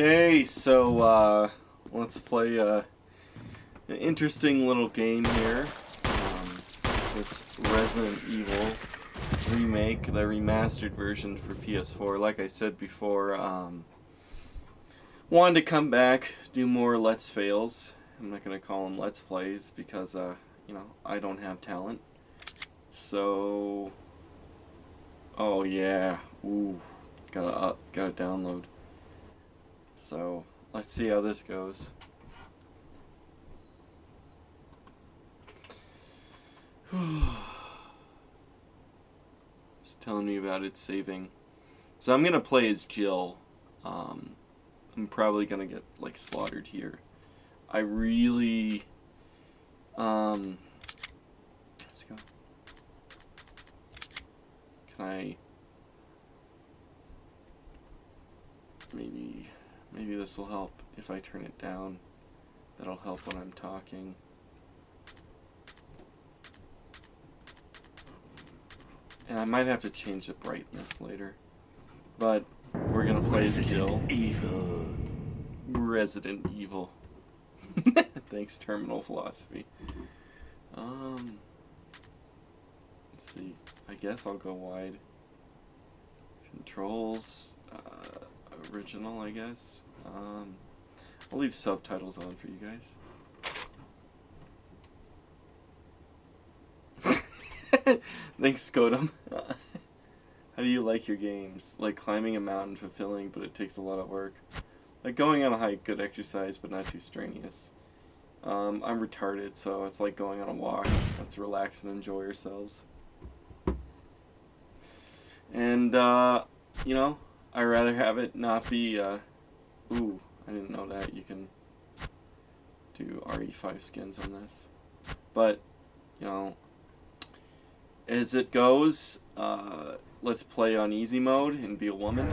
Okay, so let's play an interesting little game here. This Resident Evil remake, the remastered version for PS4. Like I said before, wanted to come back, do more Let's Fails. I'm not going to call them Let's Plays because, you know, I don't have talent. So, oh yeah, ooh, gotta download. So, let's see how this goes. It's telling me about it saving. So I'm gonna play as Jill. I'm probably gonna get like slaughtered here. I really let's go. Can I maybe this will help if I turn it down. That'll help when I'm talking. And I might have to change the brightness later. But we're gonna play as Jill. Resident Evil. Thanks, Terminal Philosophy. Let's see. I guess I'll go wide. Controls. Original, I guess. I'll leave subtitles on for you guys. Thanks, Scotum. How do you like your games? Like climbing a mountain, fulfilling, but it takes a lot of work. Like going on a hike, good exercise, but not too strenuous. I'm retarded, so it's like going on a walk. Let's relax and enjoy ourselves. And, you know, I'd rather have it not be, ooh, I didn't know that you can do RE5 skins on this. But, you know, as it goes, let's play on easy mode and be a woman.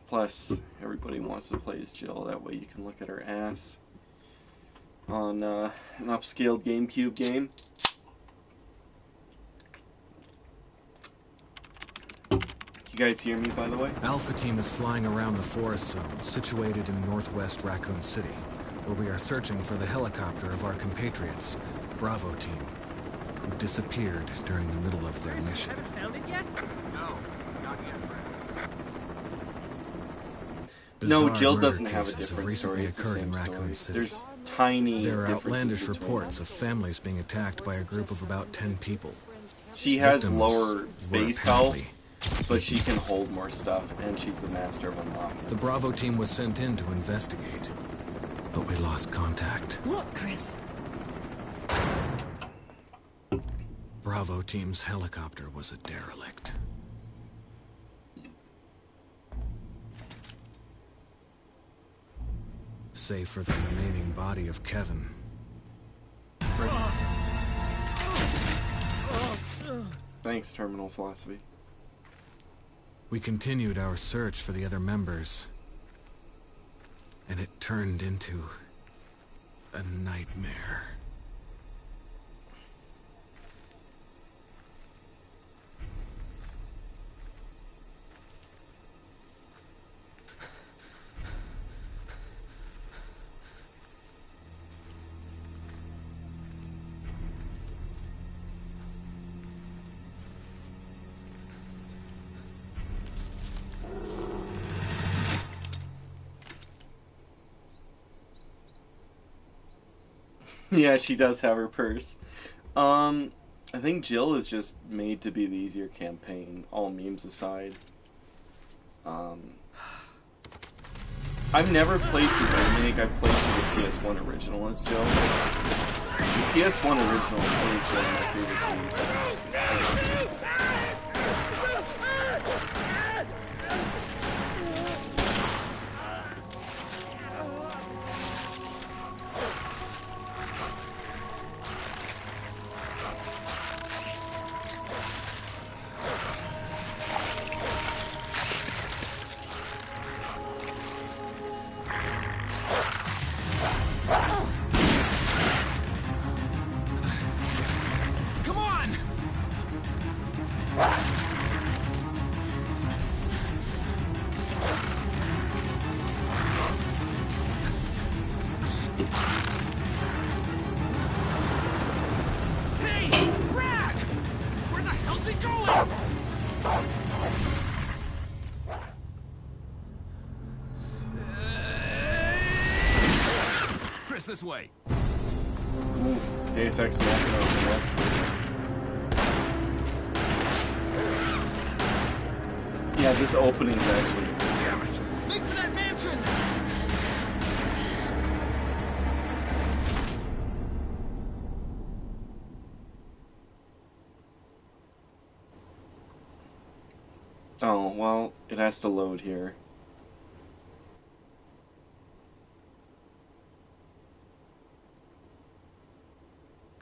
Plus, everybody wants to play as Jill, that way you can look at her ass on an upscaled GameCube game. You guys hear me, by the way? Alpha Team is flying around the forest zone, situated in northwest Raccoon City, where we are searching for the helicopter of our compatriots, Bravo Team, who disappeared during the middle of their mission. Haven't found it yet? No, not yet, No, Jill doesn't have a different story. It's the same Raccoon story. City. There's tiny There are differences outlandish between reports them. of families being attacked by a group of about 10 people. She has Victims lower were base health, apparently- but she can hold more stuff, and she's the master of unlocking. The Bravo Team was sent in to investigate, but we lost contact. Look, Chris. Bravo Team's helicopter was a derelict. Save for the remaining body of Kevin. Thanks, Terminal Philosophy. We continued our search for the other members, and it turned into a nightmare. Yeah, she does have her purse. I think Jill is just made to be the easier campaign, all memes aside. I've never played through Remake, I've played through the PS1 original as Jill. The PS1 original is one of my favorite games ever. Chris, this way. Ooh, Deus Ex Machina on the west. Yeah, this opening's actually... Damn it! Make for that mansion! Oh, well, it has to load here.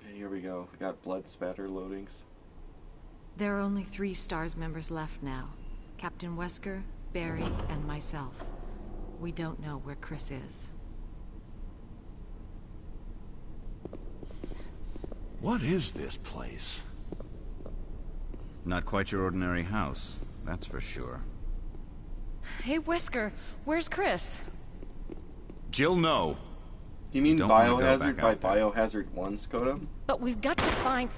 Okay, here we go. We got blood spatter loadings. There are only 3 STARS members left now. Captain Wesker, Barry, and myself. We don't know where Chris is. What is this place? Not quite your ordinary house, that's for sure. Hey, Wesker, where's Chris? Jill, no. Do you mean Don't wanna go Biohazard back by out there. Biohazard 1, Skoda? But we've got to find...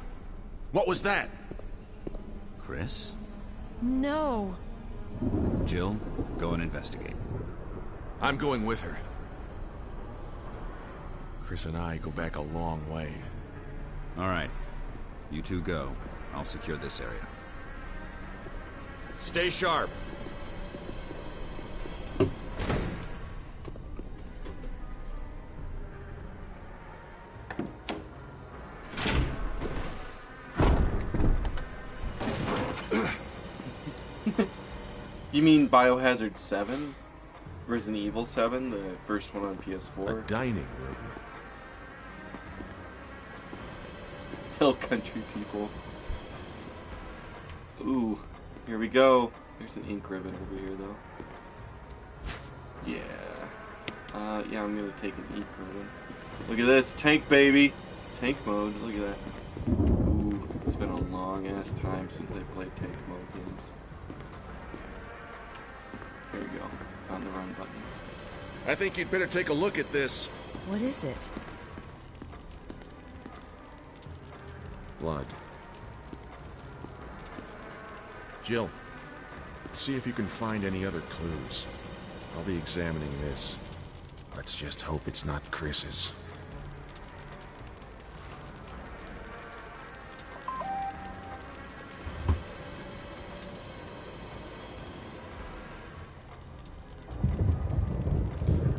What was that? Chris? No. Jill, go and investigate. I'm going with her. Chris and I go back a long way. All right. You two go. I'll secure this area. Stay sharp. You mean Biohazard 7? Resident Evil 7, the first one on A PS4? dining room. Hill country people. Ooh, here we go. There's an ink ribbon over here, though. Yeah. Yeah, I'm gonna take an ink ribbon. Look at this, tank baby! Tank mode, look at that. Ooh, it's been a long-ass time since I played tank mode games. There we go. Found the run button. I think you'd better take a look at this. What is it? Blood. Jill, see if you can find any other clues. I'll be examining this. Let's just hope it's not Chris's.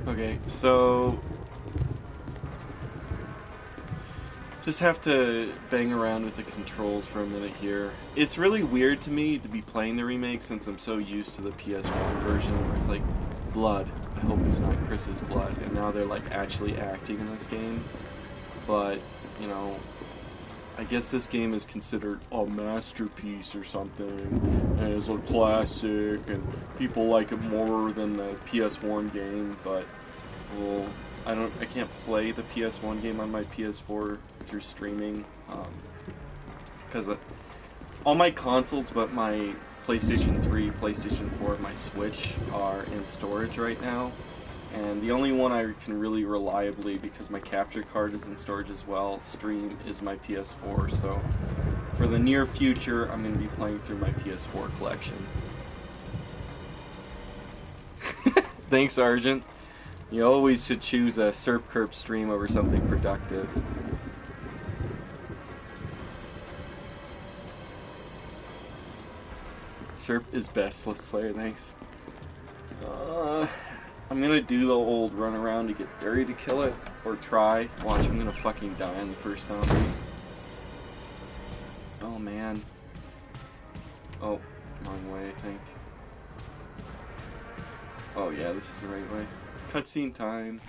Okay, so... just have to bang around with the controls for a minute here. It's really weird to me to be playing the remake since I'm so used to the PS1 version where it's like, blood. I hope it's not Chris's blood. And now they're like actually acting in this game. But, you know, I guess this game is considered a masterpiece or something. And it's a classic and people like it more than the PS1 game, but, well, I can't play the PS1 game on my PS4 through streaming, because all my consoles but my PlayStation 3, PlayStation 4, and my Switch are in storage right now, and the only one I can really reliably, because my capture card is in storage as well, stream is my PS4, so for the near future I'm going to be playing through my PS4 collection. Thanks, Argent. You always should choose a Surf Curb stream over something productive. Surf is best, let's play, thanks. I'm gonna do the old run around to get Barry to kill it, or try. Watch, I'm gonna fucking die on the first zombie. Oh man. Oh, wrong way, I think. Oh yeah, this is the right way. Cutscene time.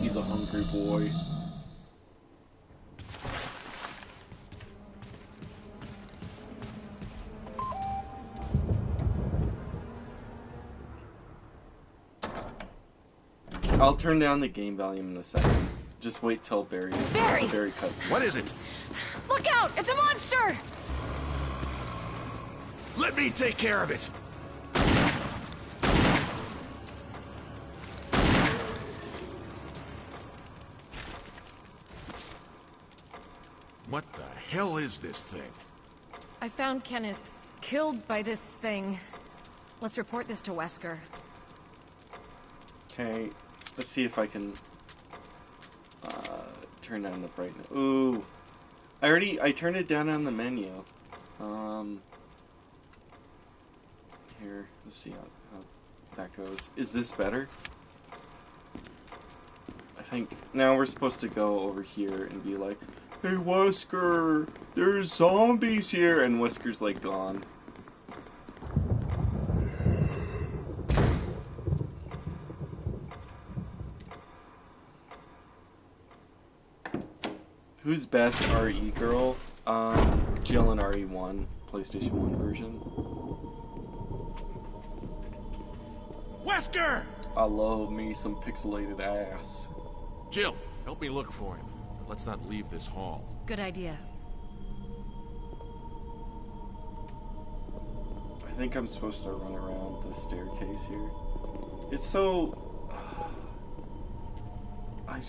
He's a hungry boy. I'll turn down the game volume in a second. Just wait till Barry cuts. What is it? Look out! It's a monster! Let me take care of it. hell is this thing? I found Kenneth killed by this thing. Let's report this to Wesker. Okay, let's see if I can turn down the brightness. Ooh, I turned it down on the menu. Here, let's see how that goes. Is this better? I think now we're supposed to go over here and be like, "Hey Wesker, there's zombies here," and Wesker's like gone. Who's best RE girl? Jill and RE1, PlayStation 1 version. Wesker! I love me some pixelated ass. Jill, help me look for him. Let's not leave this hall. Good idea. I think I'm supposed to run around the staircase here. It's so...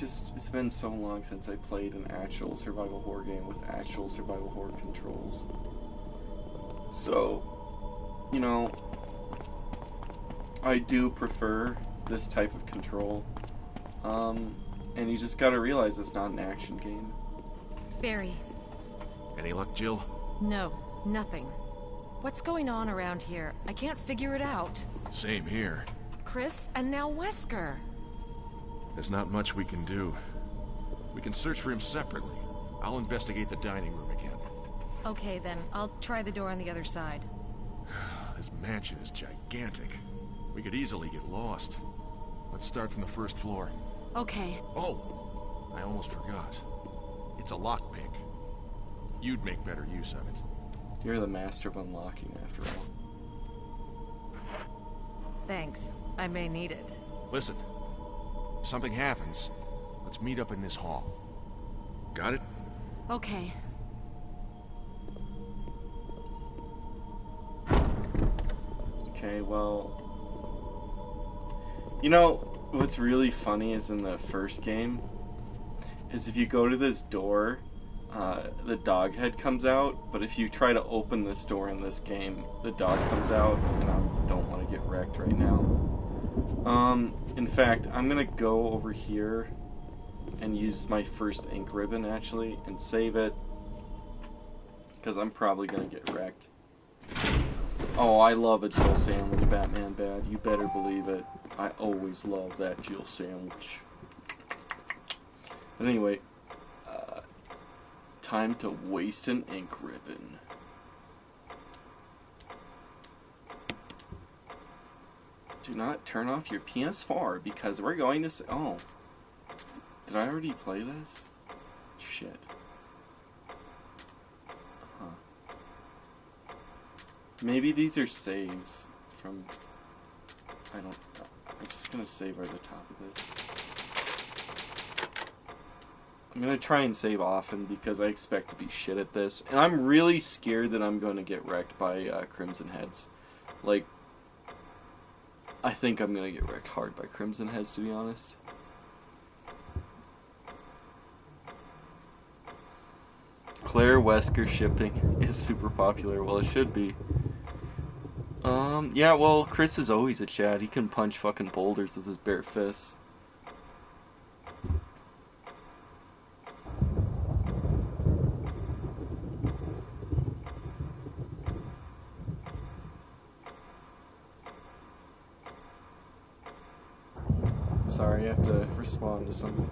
it's been so long since I played an actual survival horror game with actual survival horror controls. So, you know, I do prefer this type of control. And you just gotta realize it's not an action game. Barry. Any luck, Jill? No, nothing. What's going on around here? I can't figure it out. Same here. Chris, and now Wesker. There's not much we can do. We can search for him separately. I'll investigate the dining room again. Okay then, I'll try the door on the other side. This mansion is gigantic. We could easily get lost. Let's start from the first floor. Okay. Oh, I almost forgot. It's a lockpick. You'd make better use of it. You're the master of unlocking, after all. Thanks. I may need it. Listen, if something happens, let's meet up in this hall. Got it? Okay. Okay, well... You know, what's really funny is in the first game, is if you go to this door, the dog head comes out, but if you try to open this door in this game, the dog comes out, and I don't want to get wrecked right now. In fact, I'm gonna go over here and use my first ink ribbon, actually, and save it, because I'm probably gonna get wrecked. Oh, I love a Jill sandwich, Batman Bad. You better believe it. I always love that Jill sandwich. But anyway, time to waste an ink ribbon. Do not turn off your PS4 because we're going to... Oh. Did I already play this? Shit. Maybe these are saves from... I'm just gonna save right at the top of this. I'm gonna try and save often because I expect to be shit at this. And I'm really scared that I'm going to get wrecked by Crimson Heads. Like, I think I'm gonna get wrecked hard by Crimson Heads, to be honest. Claire Wesker shipping is super popular. Well, it should be. Yeah, well, Chris is always a Chad. He can punch fucking boulders with his bare fists. Sorry, I have to respond to something.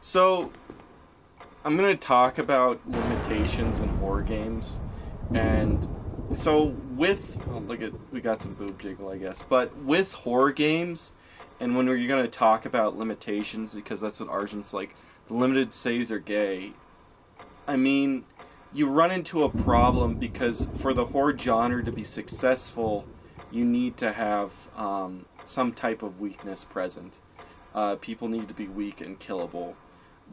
So I'm gonna talk about limitations in horror games, and so with look at we got some boob jiggle, I guess, but with horror games, and when you're gonna talk about limitations, because that's what Argent's like, the limited saves are gay. I mean, you run into a problem because for the horror genre to be successful, you need to have some type of weakness present. People need to be weak and killable.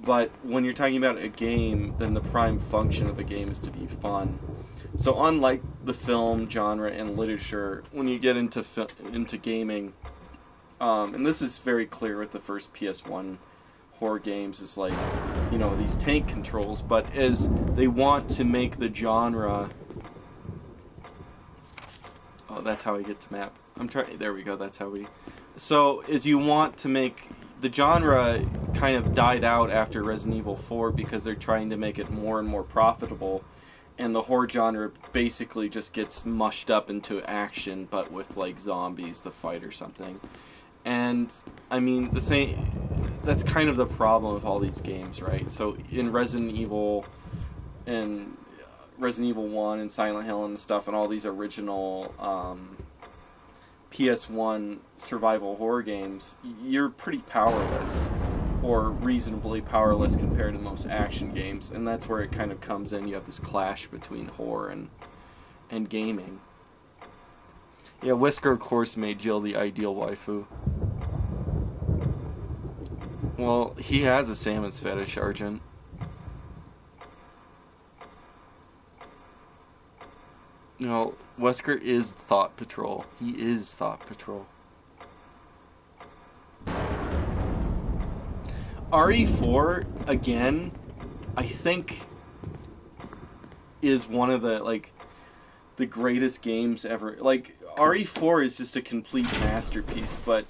But when you're talking about a game, then the prime function of a game is to be fun. So unlike the film genre and literature, when you get into gaming, and this is very clear with the first PS1 horror games, is like, you know, these tank controls, but as they want to make the genre... Oh, that's how I get to map. I'm trying... There we go, that's how we... So, as you want to make... The genre kind of died out after Resident Evil 4 because they're trying to make it more and more profitable, and the horror genre basically just gets mushed up into action, but with, like, zombies to fight or something. And, I mean, the same... That's kind of the problem with all these games, right? So, in Resident Evil... and Resident Evil 1 and Silent Hill and stuff, and all these original PS1 survival horror games, you're pretty powerless, or reasonably powerless compared to most action games, and that's where it kind of comes in. You have this clash between horror and gaming. Yeah, Wesker, of course, made Jill the ideal waifu. Well, he has a Samus fetish, Argent. No, Wesker is Thought Patrol. He is Thought Patrol. RE4, again, I think is one of the, like, the greatest games ever. Like, RE4 is just a complete masterpiece, but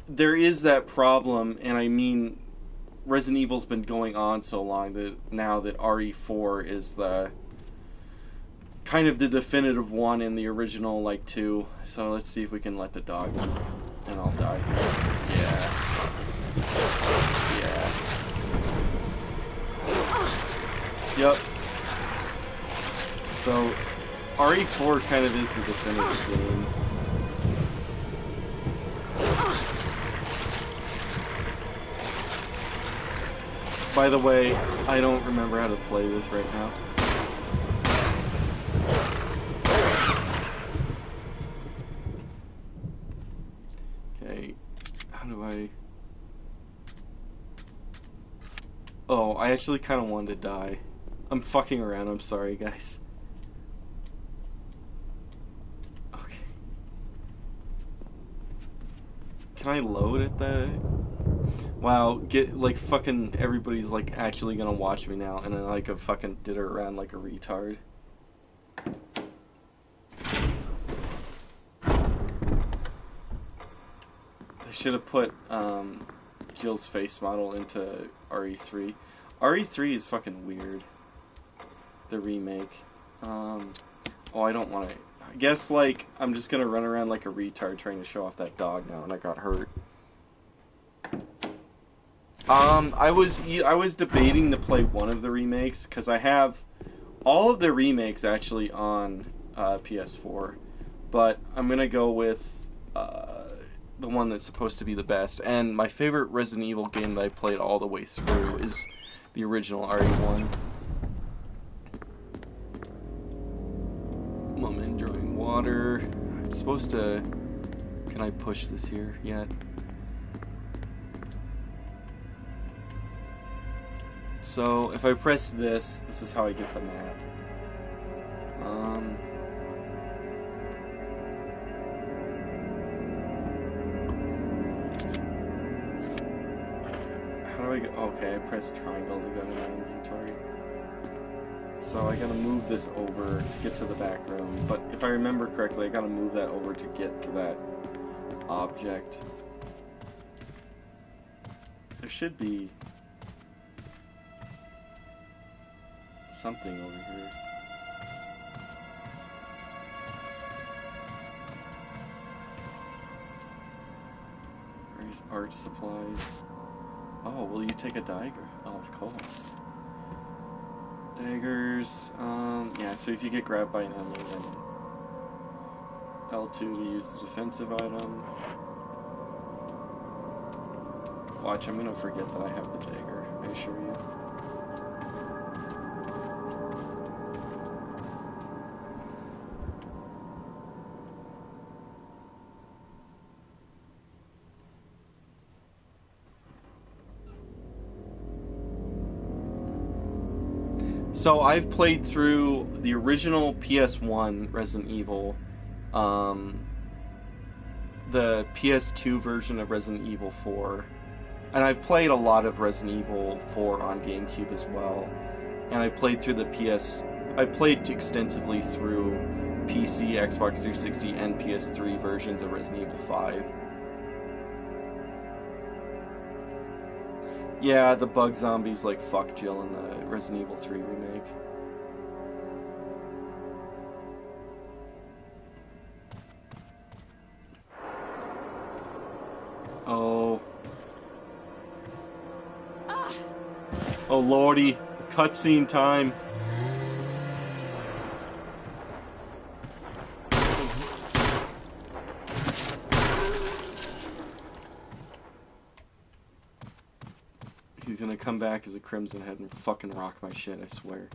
there is that problem, and I mean, Resident Evil's been going on so long that now that RE4 is the... kind of the definitive one in the original, like, 2. So let's see if we can let the dog in, and I'll die. Yeah. Yeah. Yep. So, RE4 kind of is the definitive game. By the way, I don't remember how to play this right now. Oh, I actually kind of wanted to die. I'm fucking around, I'm sorry, guys. Okay. Can I load at that? Wow, like, fucking everybody's, like, actually gonna watch me now, and then, like, I fucking did it around like a retard. I should have put, Jill's face model into RE3. RE3 is fucking weird. The remake. Oh, I don't want to... I guess, like, I'm just gonna run around like a retard trying to show off that dog now, and I got hurt. I was debating to play one of the remakes, because I have all of the remakes actually on PS4, but I'm gonna go with the one that's supposed to be the best. And my favorite Resident Evil game that I played all the way through is the original RE1. I'm enjoying water. I'm supposed to... Can I push this here yet? So, if I press this, this is how I get the map. How do I go? Okay, I press triangle to go to my inventory. So I gotta move this over to get to the back room. But if I remember correctly, I gotta move that over to get to that object. There should be something over here. Where's art supplies? Oh, will you take a dagger? Oh, of course. Daggers, yeah, so if you get grabbed by an enemy, then L2 to use the defensive item. Watch, I'm gonna forget that I have the dagger, I assure you. So I've played through the original PS1 Resident Evil, the PS2 version of Resident Evil 4, and I've played a lot of Resident Evil 4 on GameCube as well, and I played through I played extensively through PC, Xbox 360, and PS3 versions of Resident Evil 5. Yeah, the bug zombies like fuck Jill in the Resident Evil 3 remake. Oh. Oh lordy, cutscene time. He's gonna come back as a Crimson Head and fucking rock my shit, I swear.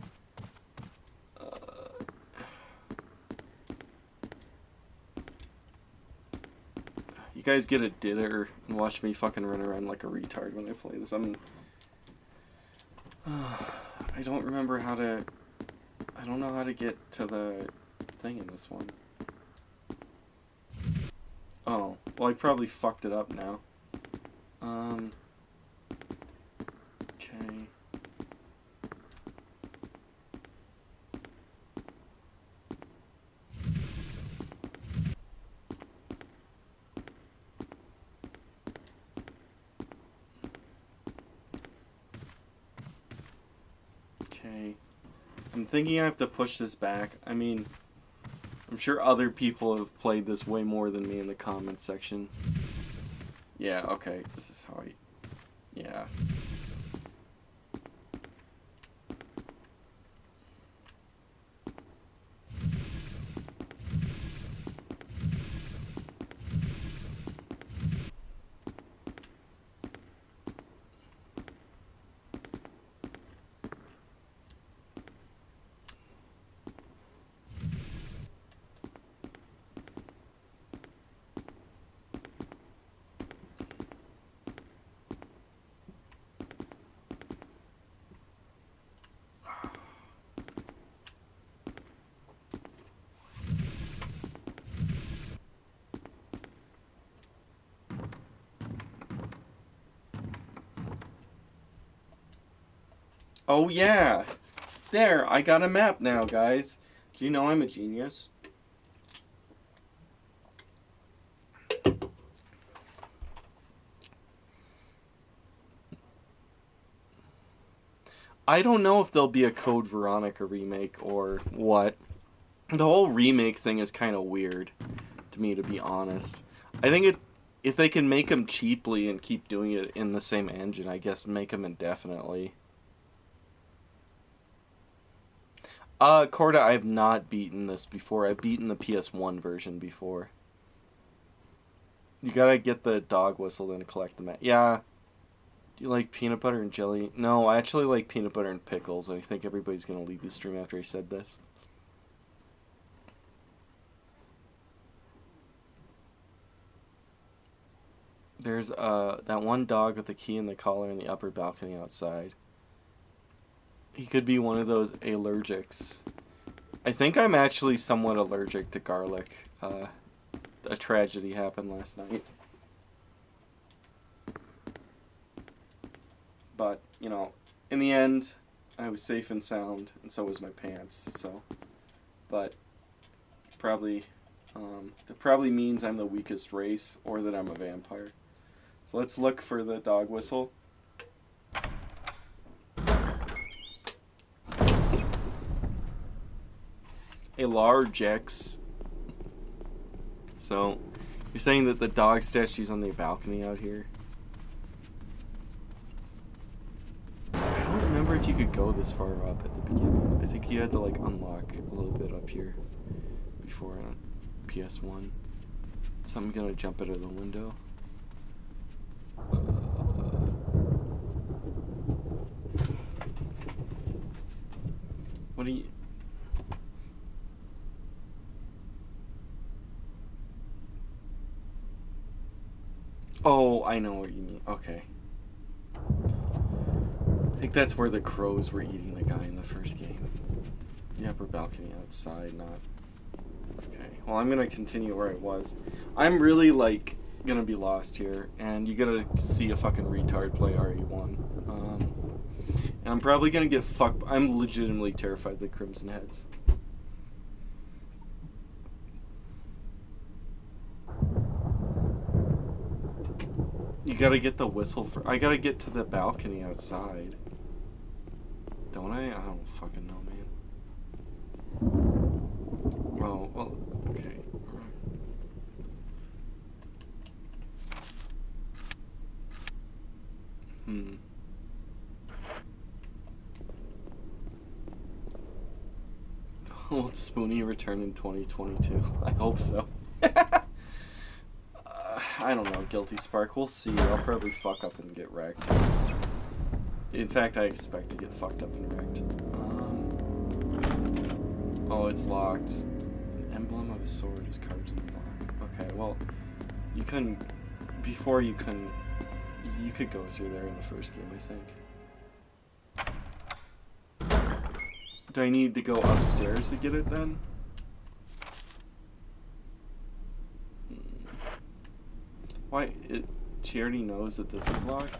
You guys get a dither and watch me fucking run around like a retard when I play this. I don't remember how to... I don't know how to get to the thing in this one. Oh, well I probably fucked it up now. Okay. Okay. I'm thinking I have to push this back. I mean, I'm sure other people have played this way more than me in the comments section. Yeah, okay. This is how I... Yeah. Oh yeah! There, I got a map now, guys. Do you know I'm a genius? I don't know if there'll be a Code Veronica remake or what. The whole remake thing is kind of weird to me, to be honest. I think if they can make them cheaply and keep doing it in the same engine, I guess make them indefinitely. Corda, I have not beaten this before. I've beaten the PS1 version before. You gotta get the dog whistle and collect the map. Yeah. Do you like peanut butter and jelly? No, I actually like peanut butter and pickles. I think everybody's gonna leave the stream after I said this. There's that one dog with the key in the collar in the upper balcony outside. He could be one of those allergics. I think I'm actually somewhat allergic to garlic. A tragedy happened last night. But, you know, in the end, I was safe and sound, and so was my pants, so. But, probably, that probably means I'm the weakest race, or that I'm a vampire. So let's look for the dog whistle. A large X. So, you're saying that the dog statue's on the balcony out here? I don't remember if you could go this far up at the beginning. I think you had to like unlock a little bit up here before on PS1. So I'm gonna jump out of the window. What do you... Oh, I know what you mean. Okay. I think that's where the crows were eating the guy in the first game. The upper balcony outside, not... Okay. well, I'm gonna continue where I was. I'm really, like, gonna be lost here, and you gotta see a fucking retard play RE1. And I'm probably gonna get fucked. I'm legitimately terrified of the Crimson Heads. You gotta get the whistle for. I gotta get to the balcony outside. Don't I? I don't fucking know, man. Oh, well, okay. Will Spoonie return in 2022? I hope so. I don't know, Guilty Spark. We'll see. I'll probably fuck up and get wrecked. In fact, I expect to get fucked up and wrecked. Oh, it's locked. An emblem of a sword is carved in the lock. Okay, well, you couldn't... Before you couldn't... You could go through there in the first game, I think. Do I need to go upstairs to get it then? Why? She already knows that this is locked?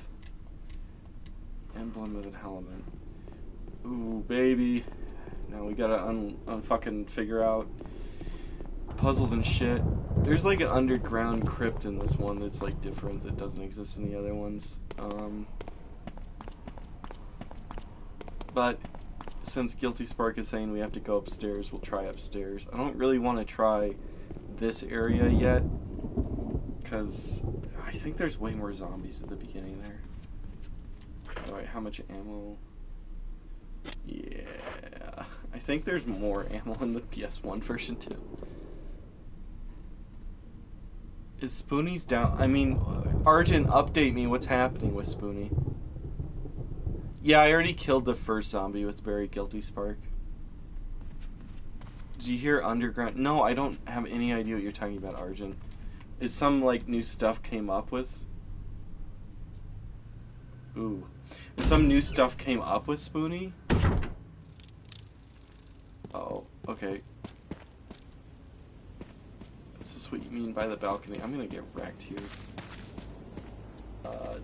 Emblem of an element. Ooh, baby. Now we gotta fucking figure out puzzles and shit. There's like an underground crypt in this one that's like different, that doesn't exist in the other ones. But since Guilty Spark is saying we have to go upstairs, we'll try upstairs. I don't really want to try this area yet, because I think there's way more zombies at the beginning there. Alright, how much ammo? Yeah, I think there's more ammo in the PS1 version too. Is Spoonie's down? I mean, Argent, update me. What's happening with Spoonie? Yeah, I already killed the first zombie with Barry Guilty Spark. Did you hear underground? No, I don't have any idea what you're talking about, Arjun. Is some, like, new stuff came up with... Ooh. Some new stuff came up with Spoonie? Oh, okay. Is this what you mean by the balcony? I'm gonna get wrecked here.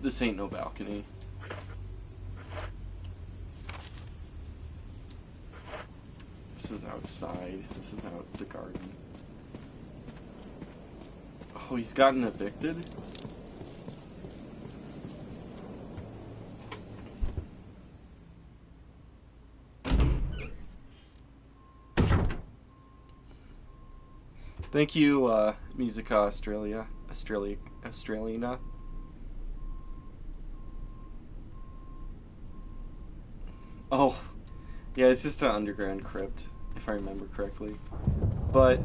This ain't no balcony. This is outside. This is out the garden. Oh, he's gotten evicted? Thank you, Musica Australiana. Oh, yeah, it's just an underground crypt, if I remember correctly. But,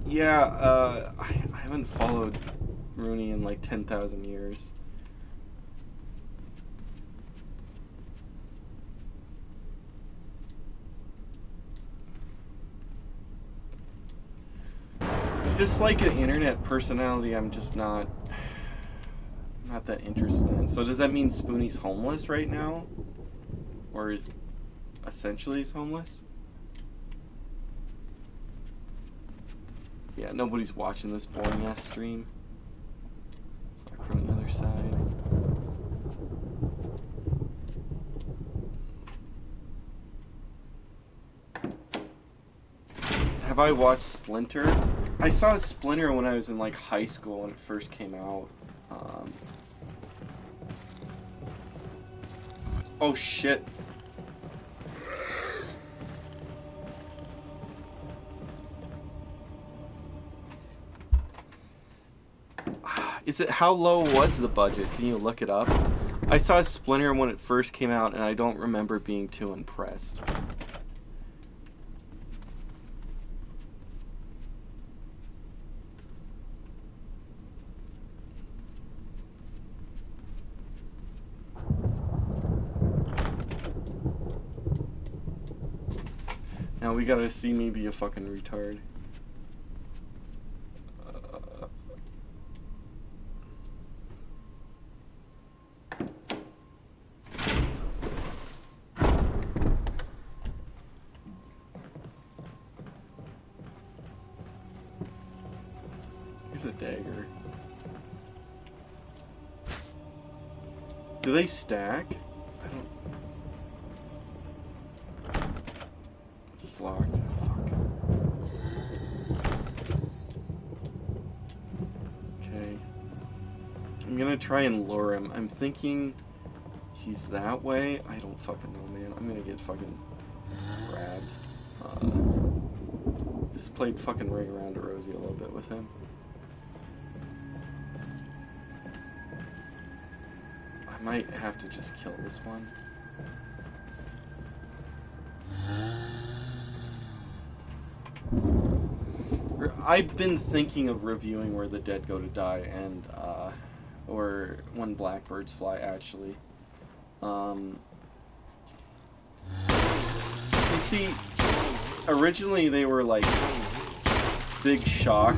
yeah, I haven't followed Rooney in like 10,000 years. He's just like an internet personality I'm just not that interested in. So does that mean Spoonie's homeless right now? Or essentially he's homeless? Yeah, nobody's watching this boring ass stream. Let's look from the other side. Have I watched Splinter? I saw Splinter when I was in like high school when it first came out. Oh shit. Is it, how low was the budget? Can you look it up? I saw Splinter when it first came out and I don't remember being too impressed. Now we gotta see me be a fucking retard. Here's a dagger. Do they stack? I don't... It's locked. Fuck. Okay. I'm gonna try and lure him. I'm thinking he's that way. I don't fucking know, man. I'm gonna get fucking grabbed. Just played fucking Ring Around Rosie a little bit with him. I might have to just kill this one. I've been thinking of reviewing Where the Dead Go to Die and, or When Blackbirds Fly, actually. You see, originally they were like big shock.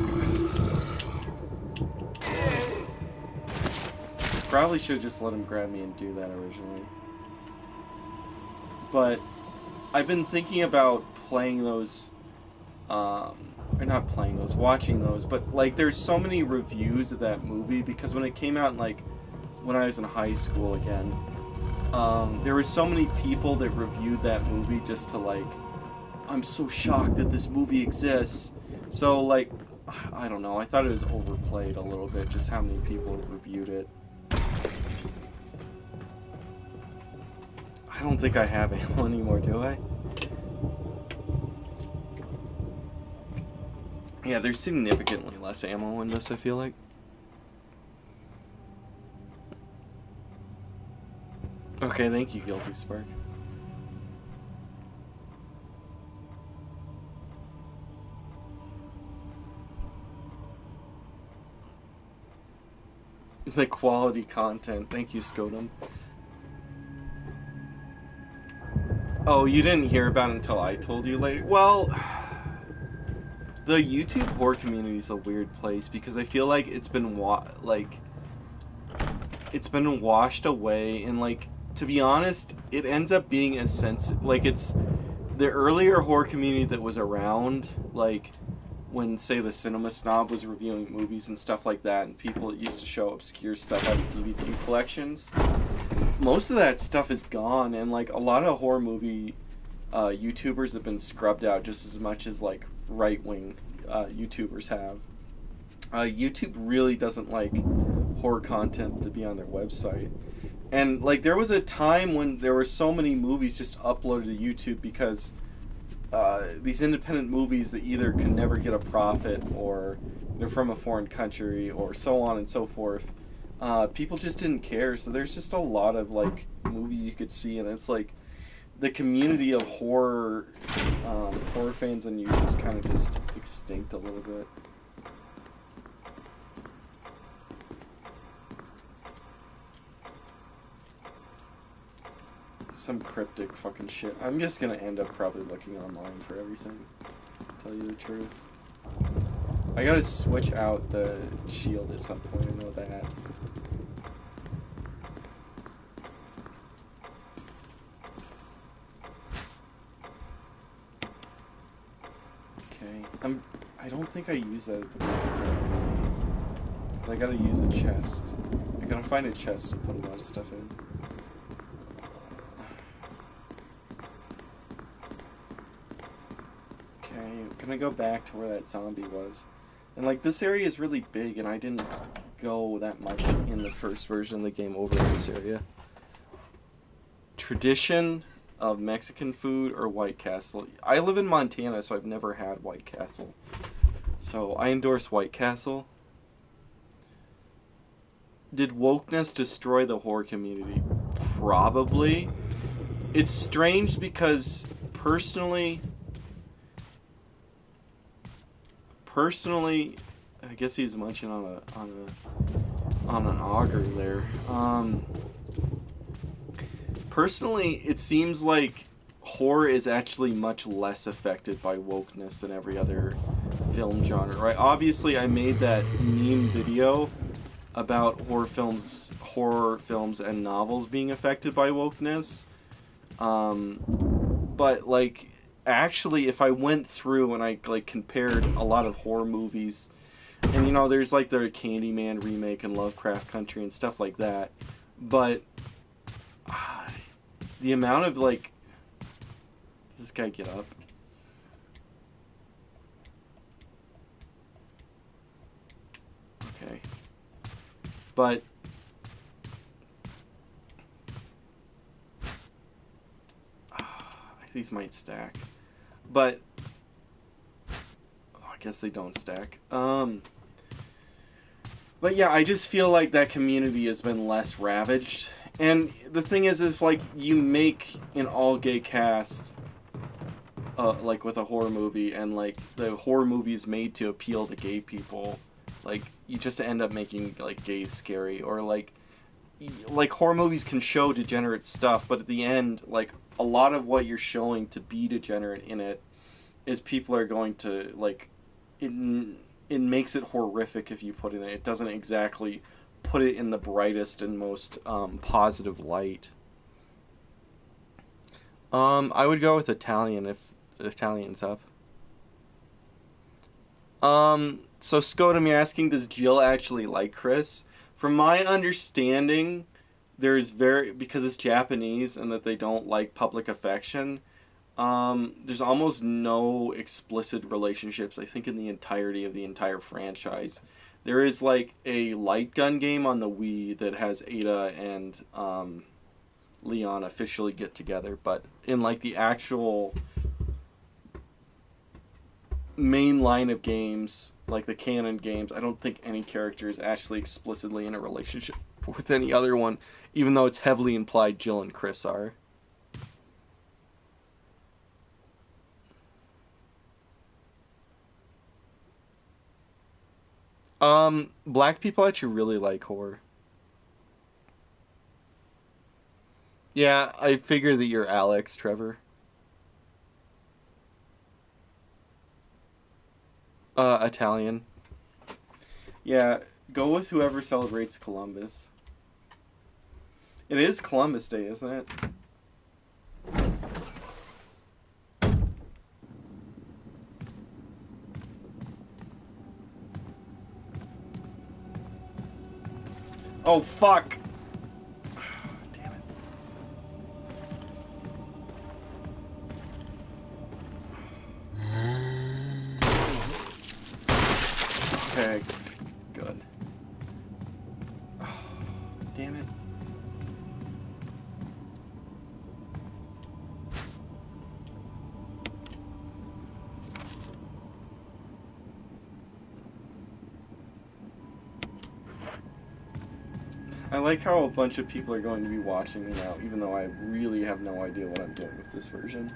Probably should have just let him grab me and do that originally. But I've been thinking about playing those, or not playing those, watching those, but like there's so many reviews of that movie because when it came out like when I was in high school again, there were so many people that reviewed that movie just to like, I'm so shocked that this movie exists. So like, I don't know, I thought it was overplayed a little bit just how many people reviewed it. I don't think I have ammo anymore, do I? Yeah, there's significantly less ammo in this, I feel like. Okay, thank you, Guilty Spark. The quality content. Thank you, Scotum. Oh, you didn't hear about it until I told you later? Well, the YouTube horror community is a weird place because I feel like it's been it's been washed away, and like, to be honest, it ends up being as sensitive. Like, it's the earlier horror community that was around, like when, say, the Cinema Snob was reviewing movies and stuff like that, and people used to show obscure stuff out of DVD collections. Most of that stuff is gone, and like a lot of horror movie YouTubers have been scrubbed out just as much as like right-wing YouTubers have. YouTube really doesn't like horror content to be on their website. And like there was a time when there were so many movies just uploaded to YouTube because these independent movies that either can never get a profit or they're from a foreign country or so on and so forth. People just didn't care, so there's just a lot of like movies you could see, and it's like the community of horror fans and users kind of just extinct a little bit. Some cryptic fucking shit. I'm just gonna end up probably looking online for everything, to tell you the truth. I gotta switch out the shield at some point, I know that. Okay, I don't think I use that at the moment. But I gotta use a chest. I gotta find a chest to put a lot of stuff in. Okay, I'm gonna go back to where that zombie was. And like, this area is really big, and I didn't go that much in the first version of the game over this area. Tradition of Mexican food or White Castle? I live in Montana, so I've never had White Castle. So I endorse White Castle. Did wokeness destroy the horror community? Probably. It's strange because personally, I guess he's munching on an auger there. Personally, it seems like horror is actually much less affected by wokeness than every other film genre, right? Obviously, I made that meme video about horror films and novels being affected by wokeness. But like, actually, if I went through and I like compared a lot of horror movies And, you know, there's, like, the Candyman remake and Lovecraft Country and stuff like that. But the amount of, like... Does this guy get up? Okay. But... these might stack. But... I guess they don't stack. But yeah, I just feel like that community has been less ravaged. And the thing is, if like you make an all-gay cast, like with a horror movie, and like the horror movie is made to appeal to gay people, like you just end up making like gays scary, or like horror movies can show degenerate stuff, but at the end, like a lot of what you're showing to be degenerate in it is people are going to like it makes it horrific if you put it in. It doesn't exactly put it in the brightest and most positive light. I would go with Italian if Italian's up. So Scodum, you're asking, does Jill actually like Chris? From my understanding, because it's Japanese and that they don't like public affection, there's almost no explicit relationships, I think, in the entirety of the entire franchise. There is, like, a light gun game on the Wii that has Ada and Leon officially get together, but in, like, the actual main line of games, like the canon games, I don't think any character is actually explicitly in a relationship with any other one, even though it's heavily implied Jill and Chris are. Black people actually really like horror. Yeah, I figure that you're Alex, Trevor. Italian. Yeah, go with whoever celebrates Columbus. It is Columbus Day, isn't it? Oh, fuck! Damn it. Okay, good. Damn it. I like how a bunch of people are going to be watching me now, even though I really have no idea what I'm doing with this version.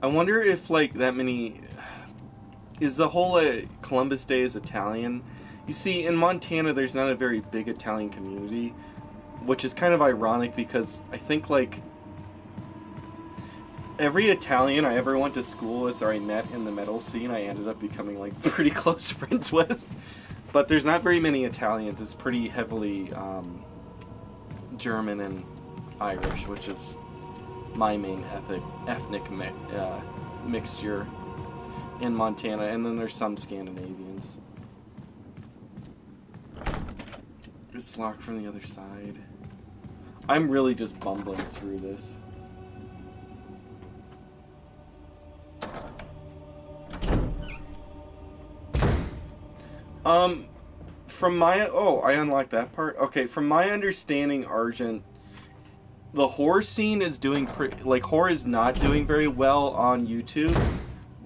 I wonder if, like, that many... Is the whole Columbus Day is Italian? You see, in Montana, there's not a very big Italian community, which is kind of ironic because I think, like, every Italian I ever went to school with or I met in the metal scene, I ended up becoming, like, pretty close friends with. But there's not very many Italians. It's pretty heavily German and Irish, which is my main ethnic mixture in Montana. And then there's some Scandinavians. It's locked from the other side. I'm really just bumbling through this. From my... Oh, I unlocked that part? Okay, from my understanding, Argent, the horror scene is doing pretty... Like, horror is not doing very well on YouTube.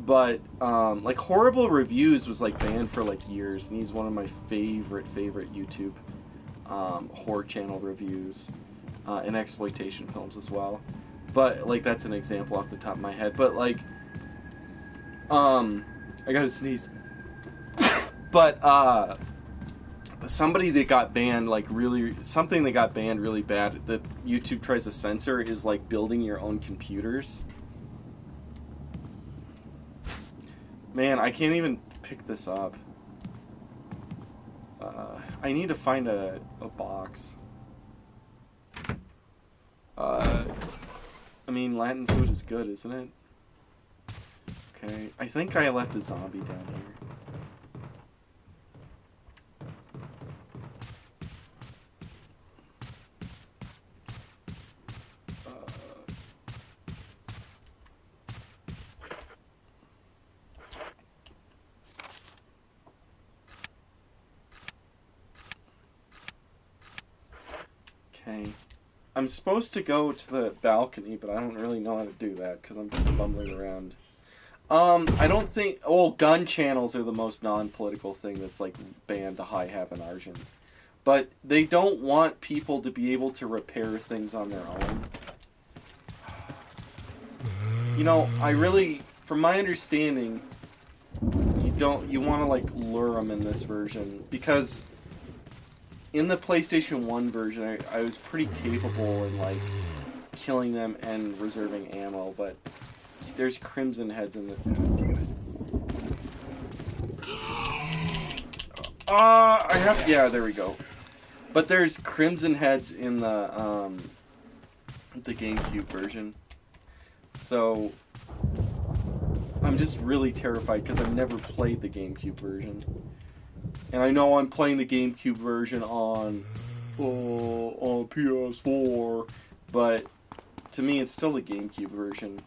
But, like, Horrible Reviews was, like, banned for, like, years. And he's one of my favorite YouTube horror channel reviews. And exploitation films as well. But, like, that's an example off the top of my head. But, like, I gotta sneeze. But, somebody that got banned, like, really... Something that got banned really bad that YouTube tries to censor is, like, building your own computers. Man, I can't even pick this up. I need to find a box. I mean, Latin food is good, isn't it? Okay, I think I left a zombie down here. Okay. I'm supposed to go to the balcony, but I don't really know how to do that because I'm just bumbling around. I don't think... Oh, gun channels are the most non-political thing that's, like, banned to high heaven Argent. But they don't want people to be able to repair things on their own. You know, I really... From my understanding, you want to, like, lure them in this version. Because in the PlayStation 1 version, I was pretty capable in, like, killing them and reserving ammo, but there's Crimson Heads in the... I have... Yeah, there we go. But there's Crimson Heads in the GameCube version. So I'm just really terrified because I've never played the GameCube version. And I know I'm playing the GameCube version on PS4, but to me it's still the GameCube version.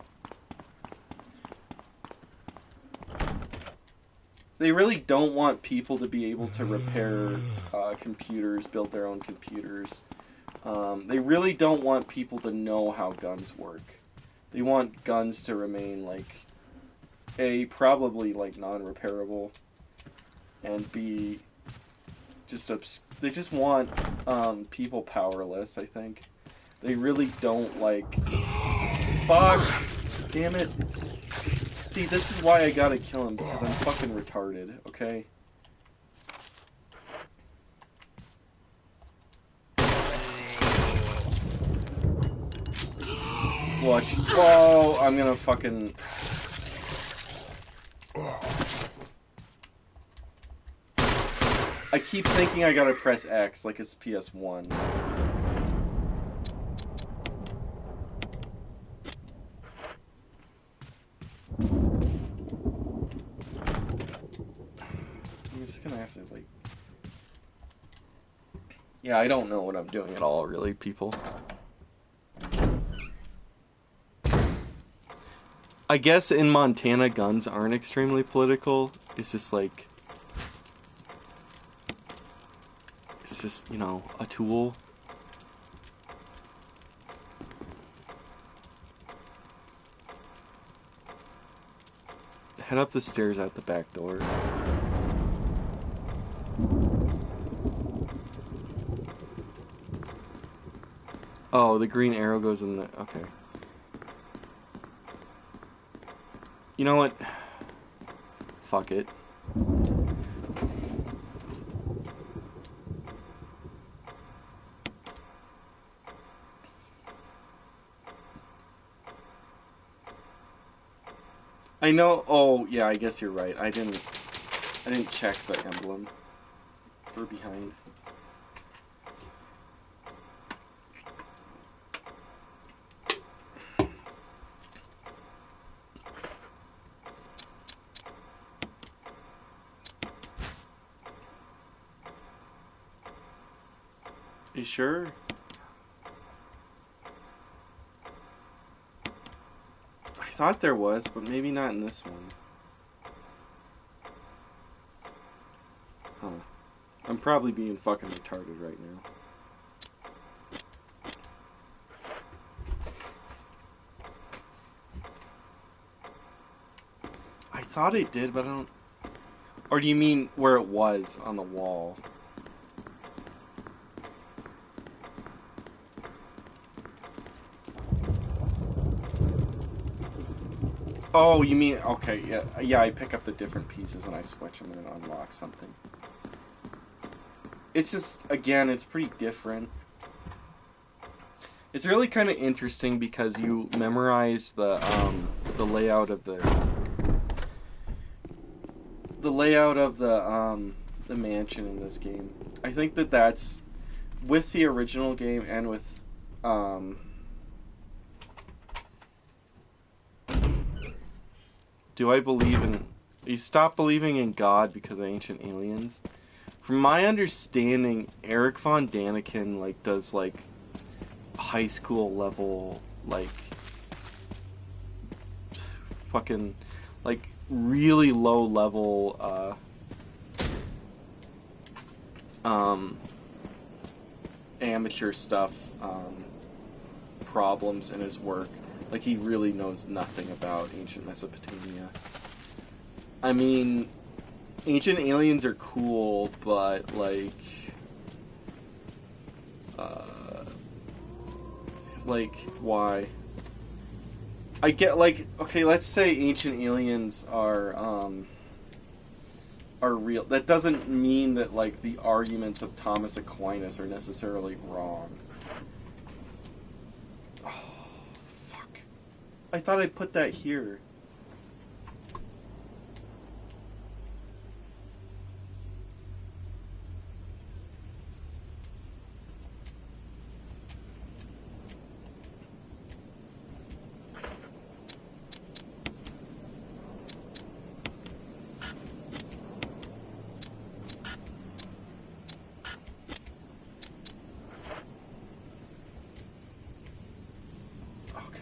They really don't want people to be able to repair computers, build their own computers. They really don't want people to know how guns work. They want guns to remain, like, A, probably, like, non-repairable, and B, just they just want people powerless, I think. They really don't, like... Fuck! Damn it! See, this is why I gotta kill him, because I'm fucking retarded, okay? Watch. Whoa! I'm gonna fucking... I keep thinking I gotta press X, like it's PS1. I'm just gonna have to, like... Yeah, I don't know what I'm doing at all, really, people. I guess in Montana, guns aren't extremely political. It's just like... It's just, you know, a tool. Head up the stairs out the back door. Oh, the green arrow goes in the... Okay. You know what? Fuck it. I know... Oh, yeah, I guess you're right. I didn't check the emblem for behind. You sure? I thought there was, but maybe not in this one. Huh. I'm probably being fucking retarded right now. I thought it did, but I don't... Or do you mean where it was on the wall? Oh, you mean... Okay, yeah, I pick up the different pieces and I switch them and it unlocks something. It's just, again, it's pretty different. It's really kind of interesting because you memorize the layout of the the mansion in this game. I think that that's with the original game and with do I believe in... You stop believing in God because of Ancient Aliens? From my understanding, Eric Von Daniken, like, does, like, high school level, like, fucking, like, really low level, amateur stuff, problems in his work. Like, he really knows nothing about ancient Mesopotamia. I mean, Ancient Aliens are cool, but, like, why? I get, like, okay, let's say Ancient Aliens are real. That doesn't mean that, like, the arguments of Thomas Aquinas are necessarily wrong. I thought I put that here.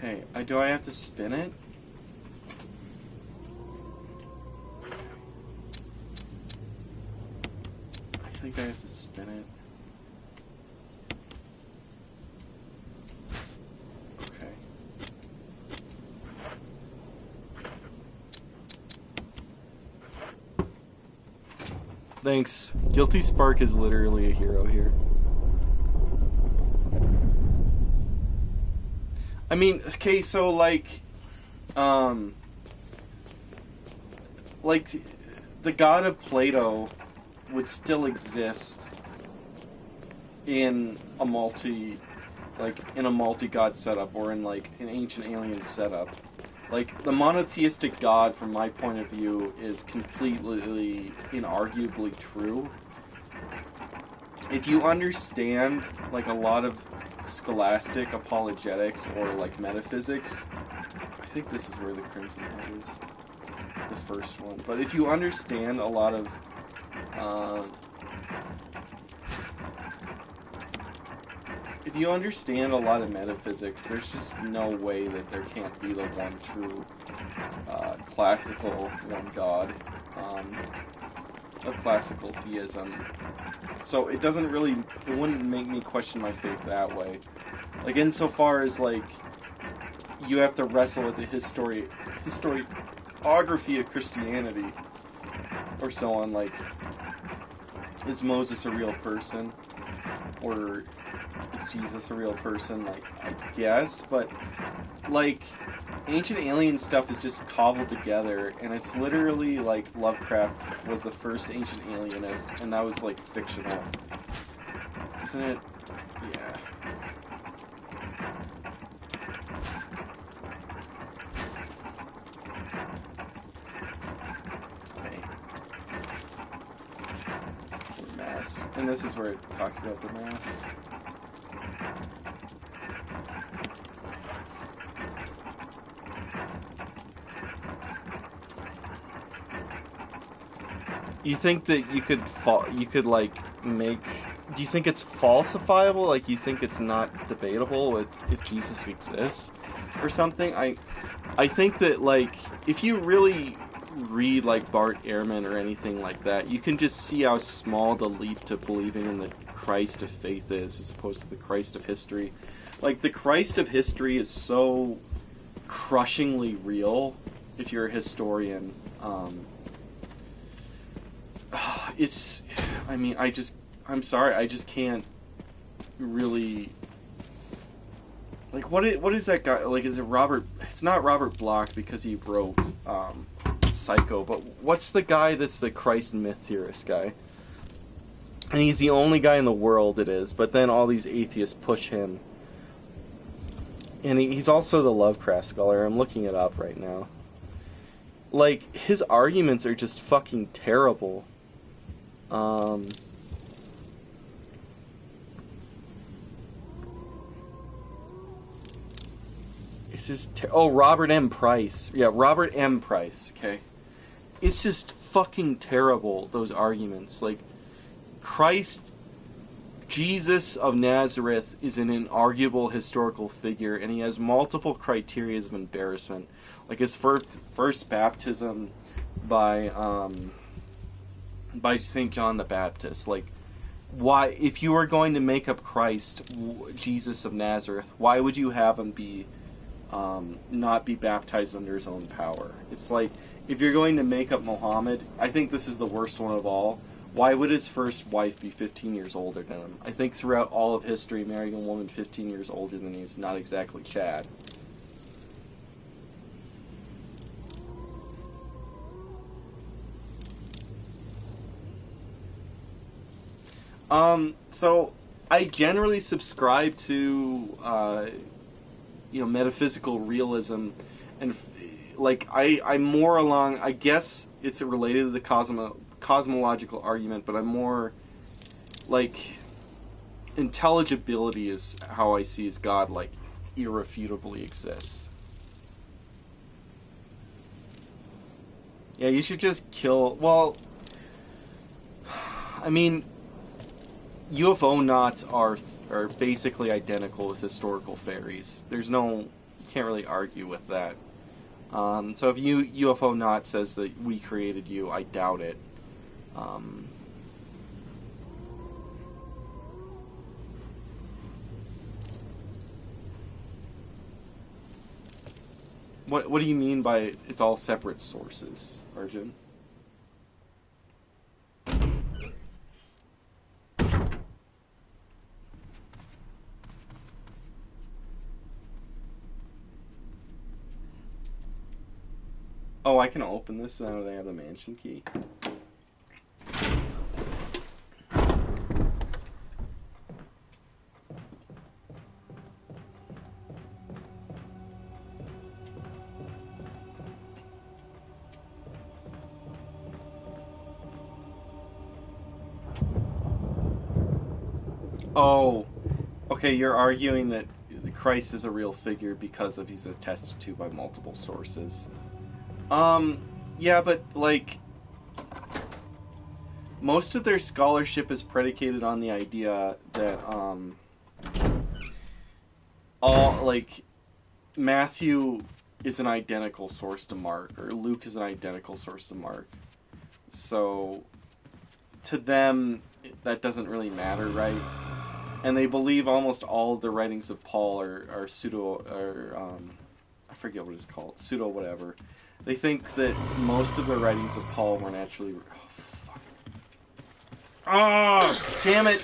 Okay, do I have to spin it? I think I have to spin it. Okay. Thanks. Guilty Spark is literally a hero here. I mean, okay, so, like, the god of Plato would still exist in a multi-god setup, or in, like, an Ancient Alien setup. Like, the monotheistic god, from my point of view, is completely, inarguably true. If you understand, like, a lot of scholastic apologetics or, like, metaphysics, I think this is where the Crimson Head is, the first one. But if you understand a lot of metaphysics, there's just no way that there can't be the one true classical one god of classical theism. So it wouldn't make me question my faith that way. Like, insofar as, like, you have to wrestle with the historiography of Christianity, or so on, like, is Moses a real person? Or is Jesus a real person? Like, I guess, but, like, Ancient Alien stuff is just cobbled together, and it's literally, like, Lovecraft was the first Ancient Alienist, and that was, like, fictional. Isn't it? Yeah. Okay. Mass. And this is where it talks about the mass. You think that you could like make? Do you think it's falsifiable? Like, you think it's not debatable if Jesus exists or something? I think that, like, if you really read, like, Bart Ehrman or anything like that, you can just see how small the leap to believing in the Christ of faith is, as opposed to the Christ of history. Like, the Christ of history is so crushingly real if you're a historian. I'm sorry, I just can't really, like, what is that guy, like, is it Robert, it's not Robert Bloch because he wrote, Psycho, but what's the guy that's the Christ myth theorist guy? And he's the only guy in the world it is, but then all these atheists push him. And he's also the Lovecraft scholar, I'm looking it up right now. Like, his arguments are just fucking terrible. Um, it's just Robert M. Price. Yeah, Robert M. Price. Okay, it's just fucking terrible. Those arguments, like Christ, Jesus of Nazareth, is an inarguable historical figure, and he has multiple criteria of embarrassment, like his first baptism by St. John the Baptist. Like, why, if you were going to make up Christ, Jesus of Nazareth, why would you have him be not be baptized under his own power? It's like, if you're going to make up Muhammad, I think this is the worst one of all. Why would his first wife be 15 years older than him? I think throughout all of history, marrying a woman 15 years older than you is not exactly Chad. So I generally subscribe to, metaphysical realism, and like I'm more along. I guess it's related to the cosmological argument, but I'm more like intelligibility is how I see as God, like irrefutably exists. Yeah, you should just kill. Well, I mean, UFO knots are basically identical with historical fairies. There's no, you can't really argue with that. So if UFO knot says that we created you, I doubt it. What do you mean by it's all separate sources, Arjun? Oh, I can open this now that I have the mansion key. Oh, okay, you're arguing that Christ is a real figure because of he's attested to by multiple sources. Yeah, but, like, most of their scholarship is predicated on the idea that, Matthew is an identical source to Mark, or Luke is an identical source to Mark. So, to them, that doesn't really matter, right? And they believe almost all of the writings of Paul are pseudo, I forget what it's called, pseudo whatever. They think that most of the writings of Paul weren't actually... Oh, fuck. Oh, damn it!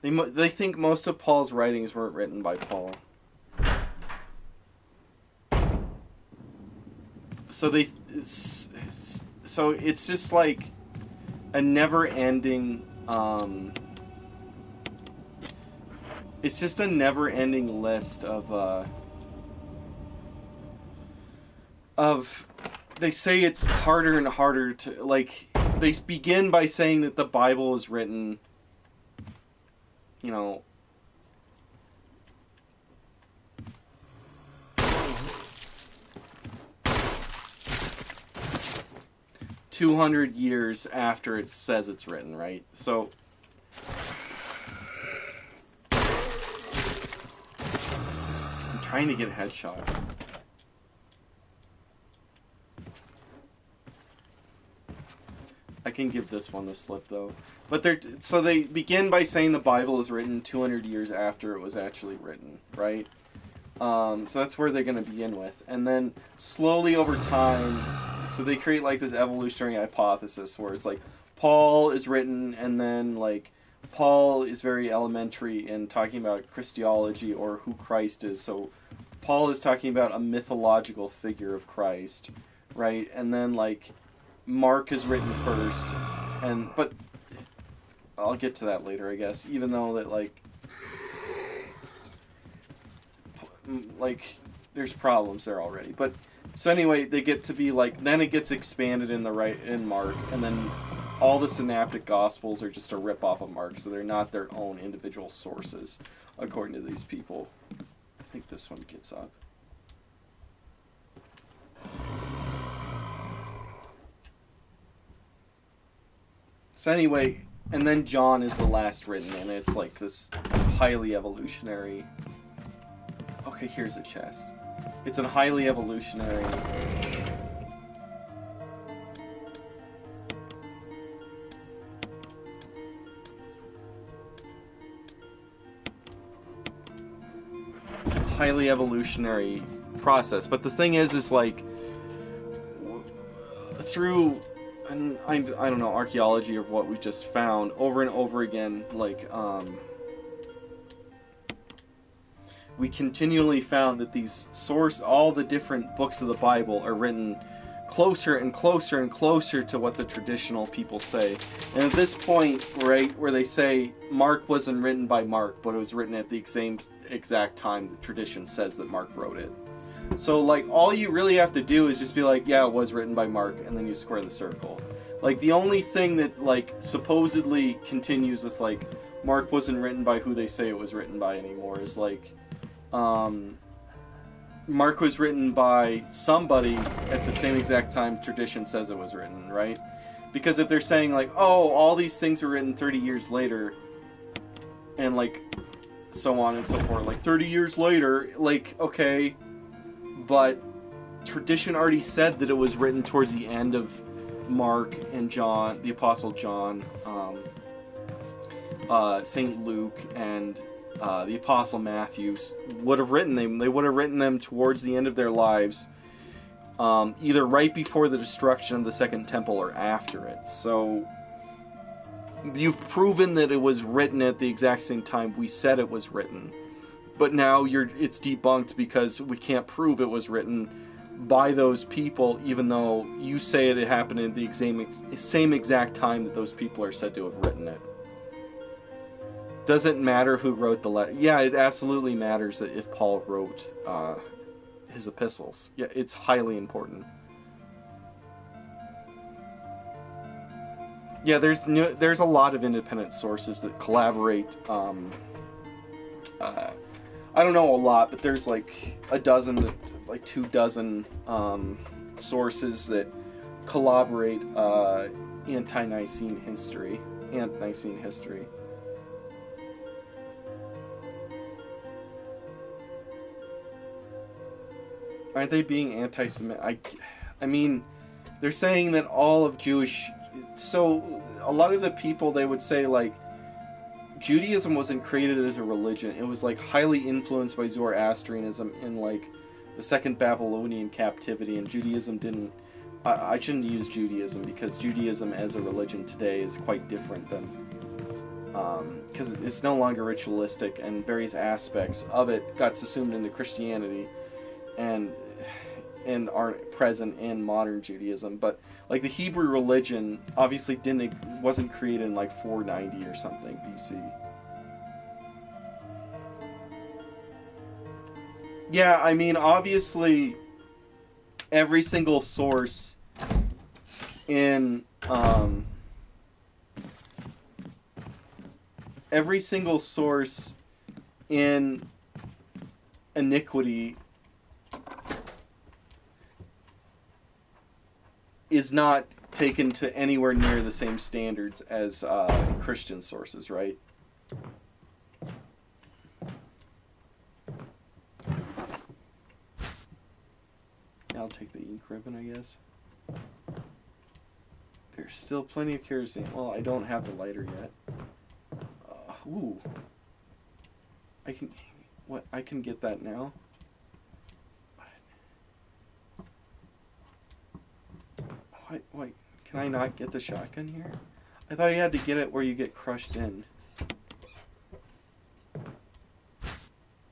They think most of Paul's writings weren't written by Paul. So it's just like a never-ending... It's just a never-ending list of they say it's harder and harder to, like, they begin by saying that the Bible was written, 200 years after it says it's written, right? So trying to get a headshot. I can give this one the slip though. But they begin by saying the Bible is written 200 years after it was actually written, right? So that's where they're going to begin with. And then slowly over time, so they create like this evolutionary hypothesis where it's like Paul is written, and then like Paul is very elementary in talking about Christology or who Christ is. So Paul is talking about a mythological figure of Christ, right? And then like Mark is written first, but I'll get to that later, I guess. Even though that like there's problems there already, but So anyway, they get to be like, then it gets expanded in Mark, and then all the synaptic gospels are just a rip-off of Mark, so they're not their own individual sources, according to these people. I think this one gets up. So anyway, and then John is the last written, and it's like this highly evolutionary... Okay, here's a chest. It's a highly evolutionary... highly evolutionary process. But the thing is like, through, and I don't know, archaeology or what we just found over and over again, like, we continually found that all the different books of the Bible are written closer and closer and closer to what the traditional people say. And at this point, right, where they say Mark wasn't written by Mark, but it was written at the same exact time the tradition says that Mark wrote it. So, like, all you really have to do is just be like, yeah, it was written by Mark, and then you square the circle. Like, the only thing that, like, supposedly continues with, like, Mark wasn't written by who they say it was written by anymore is, like, Mark was written by somebody at the same exact time tradition says it was written, right? Because if they're saying, like, oh, all these things were written 30 years later, and, like, so on and so forth, like, 30 years later, like, okay, but tradition already said that it was written towards the end of Mark and John, the Apostle John, St. Luke, and the Apostle Matthew would have written them. They would have written them towards the end of their lives, either right before the destruction of the Second Temple or after it. So you've proven that it was written at the exact same time we said it was written, but now it's debunked because we can't prove it was written by those people, even though you say it happened at the same exact time that those people are said to have written it. Doesn't matter who wrote the letter. Yeah, it absolutely matters that if Paul wrote his epistles. Yeah, it's highly important. Yeah, there's a lot of independent sources that collaborate. I don't know a lot, but there's like a dozen, like 24 sources that collaborate Ante-Nicene history. Aren't they being anti-Semitic? I mean, they're saying that all of Jewish... So, a lot of the people, they would say, like, Judaism wasn't created as a religion. It was, like, highly influenced by Zoroastrianism in, like, the Second Babylonian captivity, and Judaism didn't... I shouldn't use Judaism, because Judaism as a religion today is quite different than... Because it's no longer ritualistic, and various aspects of it got subsumed into Christianity, and aren't present in modern Judaism. But like the Hebrew religion obviously wasn't created in like 490 or something BC. Yeah, I mean, obviously every single source in iniquity is not taken to anywhere near the same standards as Christian sources, right? I'll take the ink ribbon, I guess. There's still plenty of kerosene. Well, I don't have the lighter yet. Ooh. I can get that now? Wait, can I not get the shotgun here? I thought you had to get it where you get crushed in.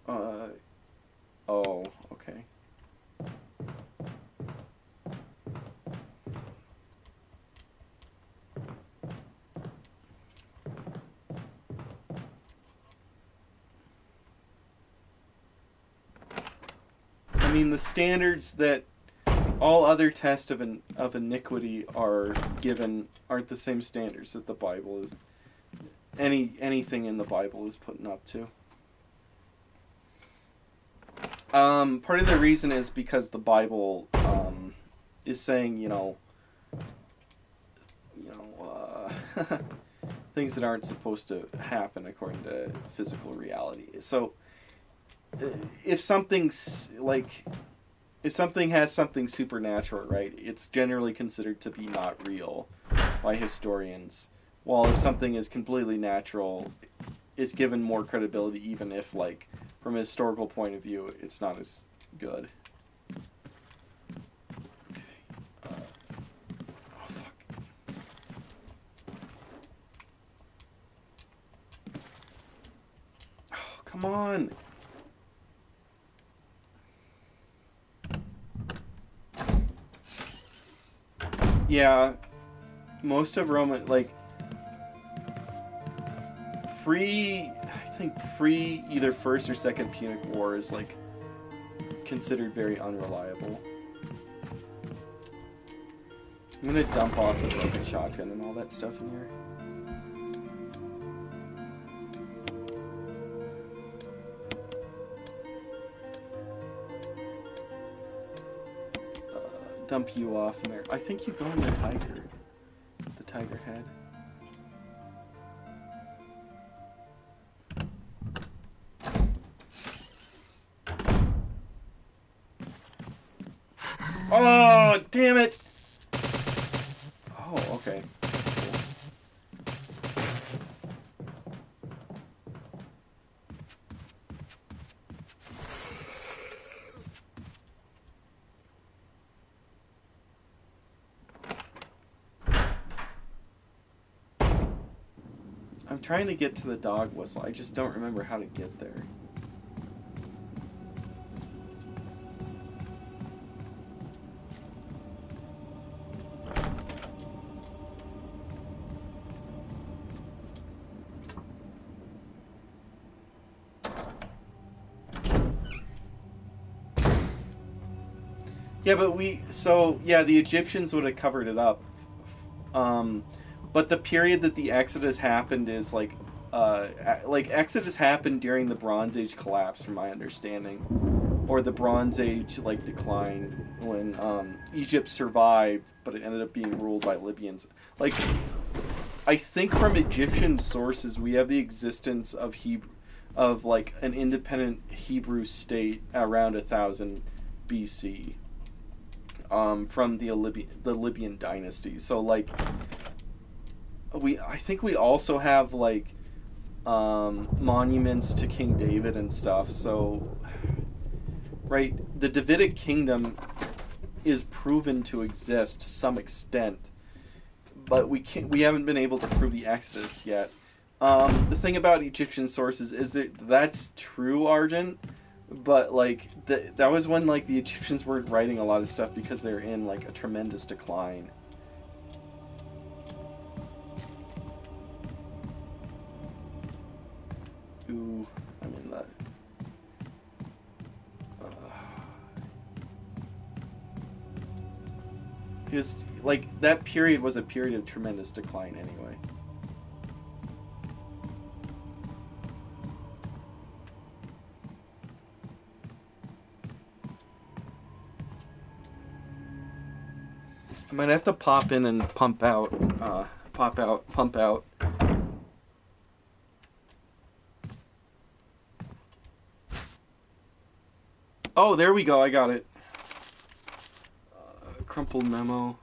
Oh, okay. I mean, the standards that all other tests of iniquity aren't the same standards that the Bible is. Anything in the Bible is putting up to. Part of the reason is because the Bible is saying, things that aren't supposed to happen according to physical reality. So, if something has something supernatural, right, it's generally considered to be not real by historians. While if something is completely natural, it's given more credibility, even if, like, from a historical point of view, it's not as good. Okay. Oh, fuck. Oh, come on! Yeah, most of Roman, like, free either First or Second Punic War is, like, considered very unreliable. I'm gonna dump off the broken shotgun and all that stuff in here. Dump you off in there. I think you go in the tiger head. Oh, damn it! Oh, okay. Cool. I'm trying to get to the dog whistle. I just don't remember how to get there. Yeah, but the Egyptians would have covered it up. But the period that the Exodus happened is Exodus happened during the Bronze Age collapse, from my understanding, or the Bronze Age decline, when Egypt survived, but it ended up being ruled by Libyans. Like, I think from Egyptian sources we have the existence of an independent Hebrew state around 1000 BC. From the Libyan dynasty. So, like, I think we also have, like, monuments to King David and stuff. So, right, the Davidic kingdom is proven to exist to some extent, but we haven't been able to prove the Exodus yet. The thing about Egyptian sources is that that's true, Argent. But, like, that was when, like, the Egyptians weren't writing a lot of stuff because they were in, like, a tremendous decline. Ooh, I mean, that... Because, like, that period was a period of tremendous decline anyway. I might have to pop in and pump out. Pop out, pump out. Oh, there we go. I got it. Crumpled memo.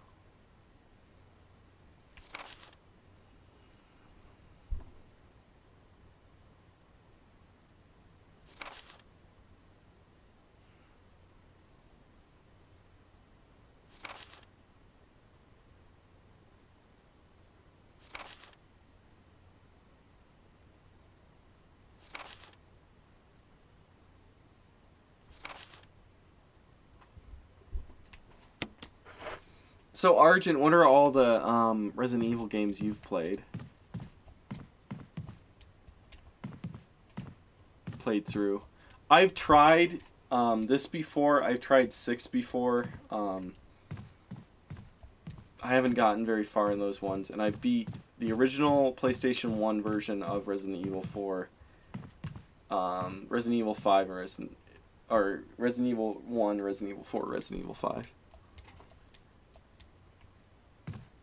So, Argent, what are all the Resident Evil games you've played through? I've tried this before. I've tried 6 before. I haven't gotten very far in those ones, and I beat the original PlayStation 1 version of Resident Evil 4, Resident Evil 5, or Resident Evil 1, Resident Evil 4, Resident Evil 5.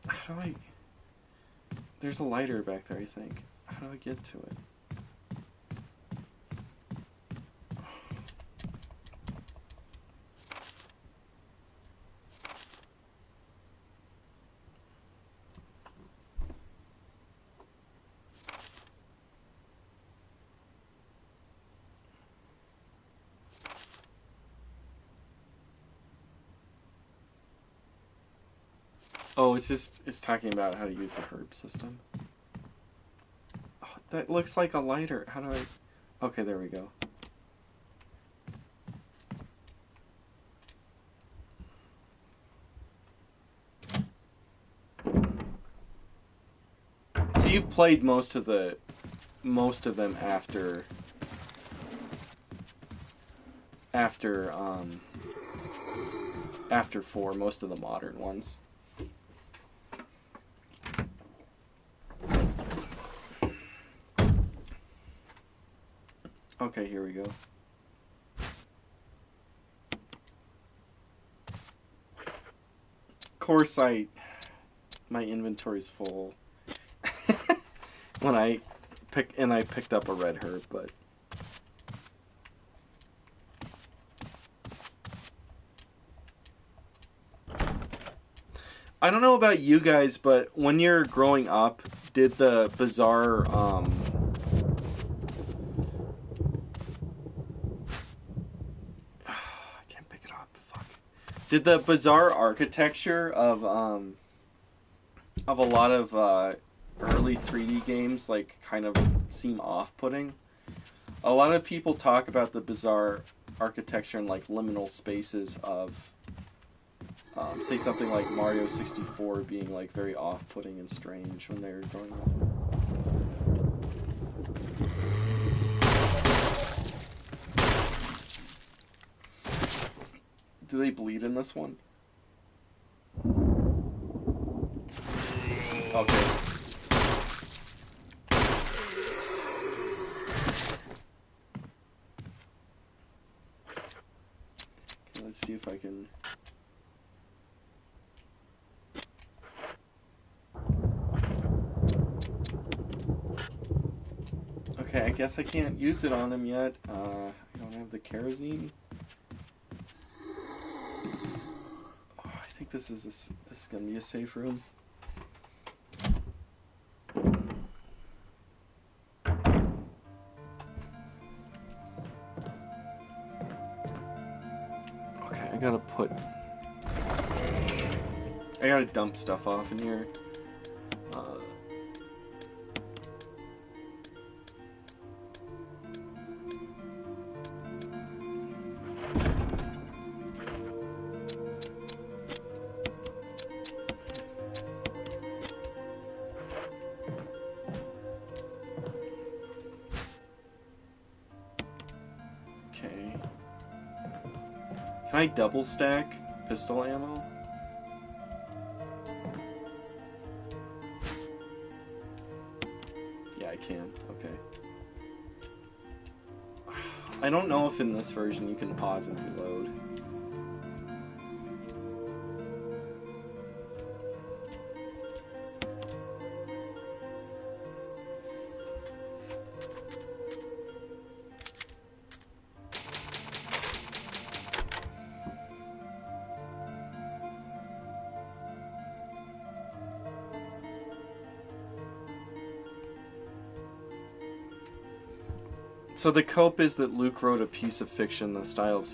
How do I... There's a lighter back there, I think. How do I get to it? Oh, it's talking about how to use the herb system. Oh, that looks like a lighter. How do I... Okay, there we go. So you've played most of them after 4, most of the modern ones. Okay, here we go. Of course, my inventory's full when I picked up a red herb, but I don't know about you guys, but when you're growing up, did the bizarre did the bizarre architecture of a lot of early 3D games like kind of seem off-putting? A lot of people talk about the bizarre architecture and like liminal spaces of say something like Mario 64 being like very off-putting and strange when they're growing up. Do they bleed in this one? Okay. Let's see if I can... Okay, I guess I can't use it on him yet. I don't have the kerosene. I think this is gonna be a safe room. Okay, I gotta dump stuff off in here. Can I double stack pistol ammo? Yeah, I can. Okay. I don't know if in this version you can pause and reload. So the cope is that Luke wrote a piece of fiction in the style of a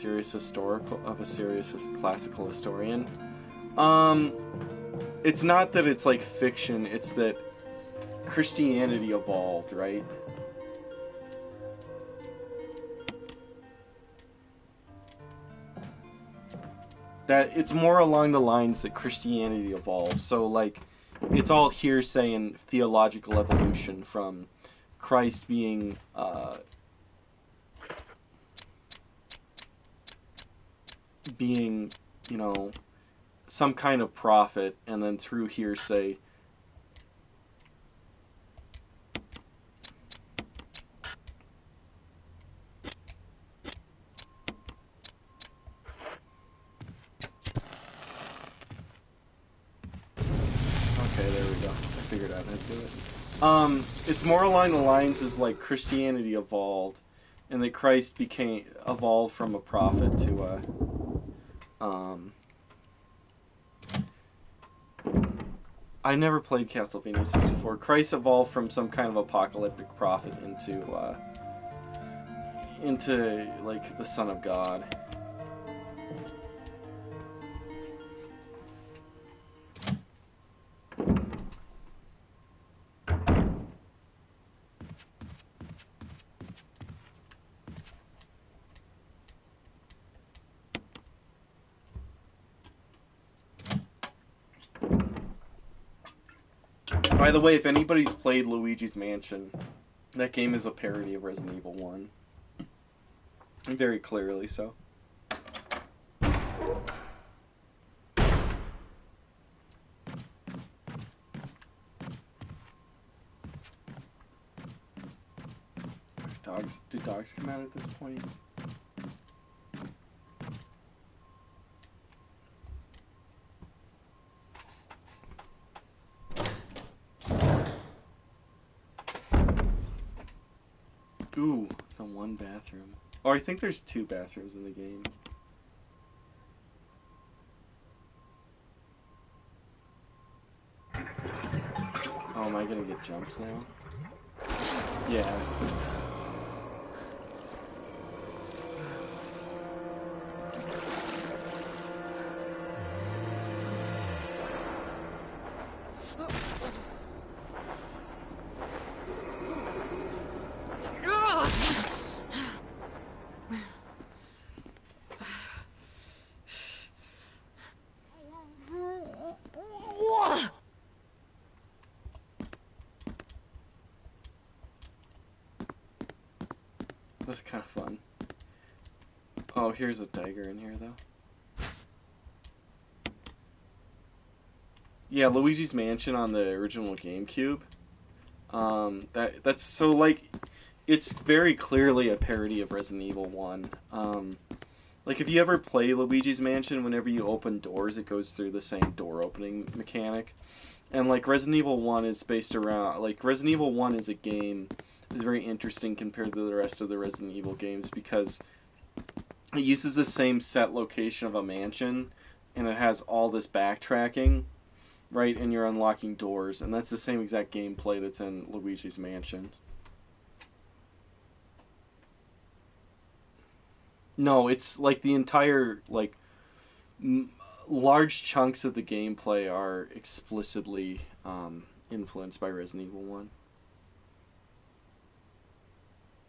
serious classical historian. It's not that it's like fiction, it's that Christianity evolved, right? That it's more along the lines that Christianity evolved. So like it's all hearsay and theological evolution from Christ being some kind of prophet, and then through hearsay. Okay, there we go. I figured out how to do it. It's more along the lines as like Christianity evolved, and that Christ evolved from a prophet to a I never played Castlevania 64. Christ evolved from some kind of apocalyptic prophet into like the Son of God. By the way, if anybody's played Luigi's Mansion, that game is a parody of Resident Evil 1. Very clearly so. Do dogs come out at this point? Ooh, the one bathroom. Oh, I think there's 2 bathrooms in the game. Oh, am I gonna get jumps now? Yeah. That's kind of fun. Oh, here's a tiger in here, though. Yeah, Luigi's Mansion on the original GameCube. That's so, like, it's very clearly a parody of Resident Evil 1. Like, if you ever play Luigi's Mansion, whenever you open doors, it goes through the same door opening mechanic. And, like, Resident Evil 1 is based around... Like, Resident Evil 1 is a game... is very interesting compared to the rest of the Resident Evil games because it uses the same set location of a mansion and it has all this backtracking, right? And you're unlocking doors, and that's the same exact gameplay that's in Luigi's Mansion. No, it's like the entire, like, large chunks of the gameplay are explicitly influenced by Resident Evil 1.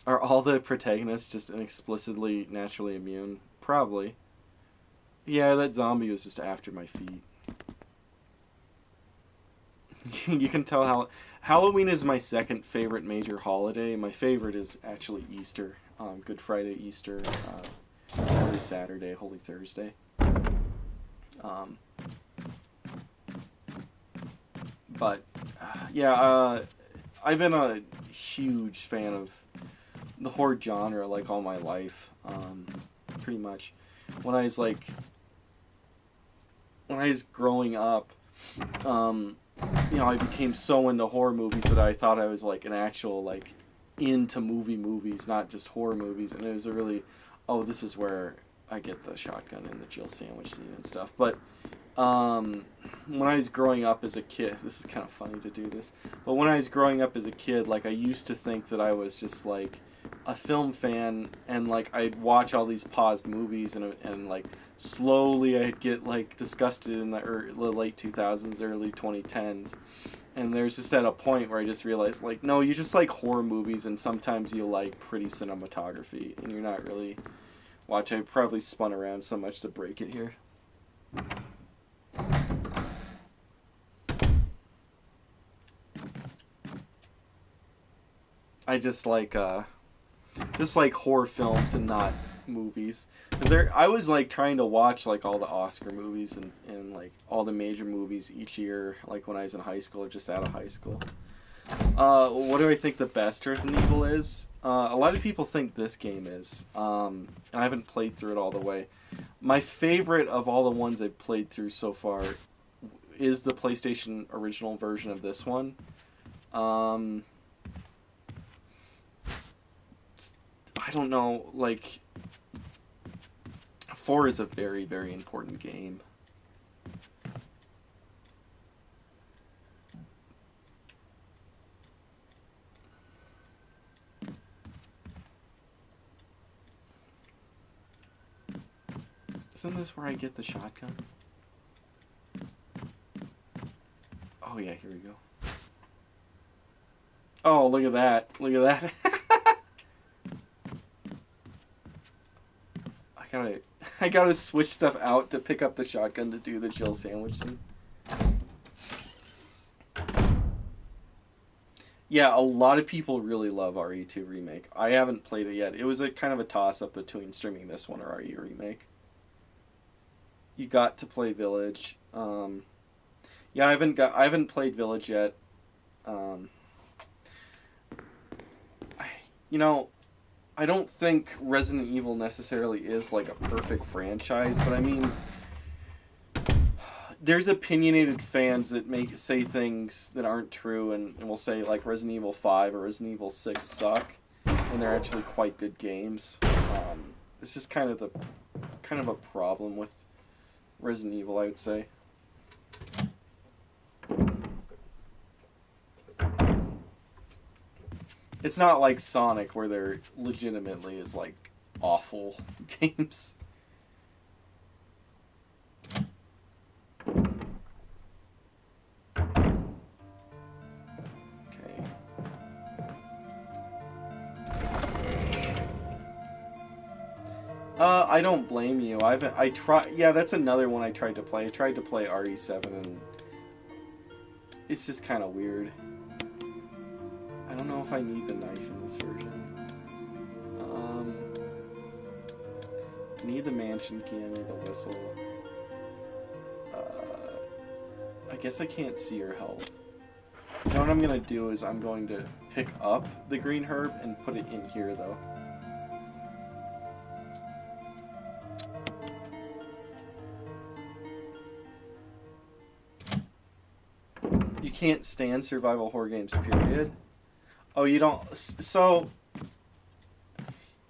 Are all the protagonists just inexplicably naturally immune? Probably. Yeah, that zombie was just after my feet. You can tell how... Halloween is my second favorite major holiday. My favorite is actually Easter. Good Friday, Easter, Holy Saturday, Holy Thursday. I've been a huge fan of the horror genre like all my life, pretty much. When I was growing up, I became so into horror movies that I thought I was like an actual like into movies, not just horror movies. And it was a really, this is where I get the shotgun and the Jill sandwich scene and stuff. But when I was growing up as a kid, this is kind of funny to do this, but when I was growing up as a kid, like I used to think that I was just like a film fan, and like I'd watch all these paused movies, and like slowly I'd get like disgusted in the late 2000s, early 2010s, and there's just at a point where I just realized like, no, you just like horror movies, and sometimes you like pretty cinematography, and you're not really I probably spun around so much to break it here. I just like horror films and not movies. Cause I was like trying to watch like all the Oscar movies and like all the major movies each year, like when I was in high school or just out of high school. What do I think the best Resident Evil is? A lot of people think this game is. And I haven't played through it all the way. My favorite of all the ones I've played through so far is the PlayStation original version of this one. I don't know, like 4 is a very, very important game. Isn't this where I get the shotgun? Oh yeah, here we go. Oh, look at that. Look at that. I gotta switch stuff out to pick up the shotgun to do the Jill sandwich thing. Yeah, a lot of people really love RE2 Remake. I haven't played it yet. It was a kind of a toss-up between streaming this one or RE Remake. You got to play Village. Yeah, I haven't played Village yet. I don't think Resident Evil necessarily is like a perfect franchise, but I mean, there's opinionated fans that say things that aren't true and will say like Resident Evil 5 or Resident Evil 6 suck when they're actually quite good games. This is kind of a problem with Resident Evil, I would say. It's not like Sonic, where there legitimately is, like, awful games. Okay. I don't blame you. Yeah, that's another one I tried to play. I tried to play RE7, and it's just kind of weird. I don't know if I need the knife in this version. I need the mansion key, I need the whistle. I guess I can't see her health. You know what I'm gonna do is I'm going to pick up the green herb and put it in here, though. You can't stand survival horror games, period. Oh, you don't... So,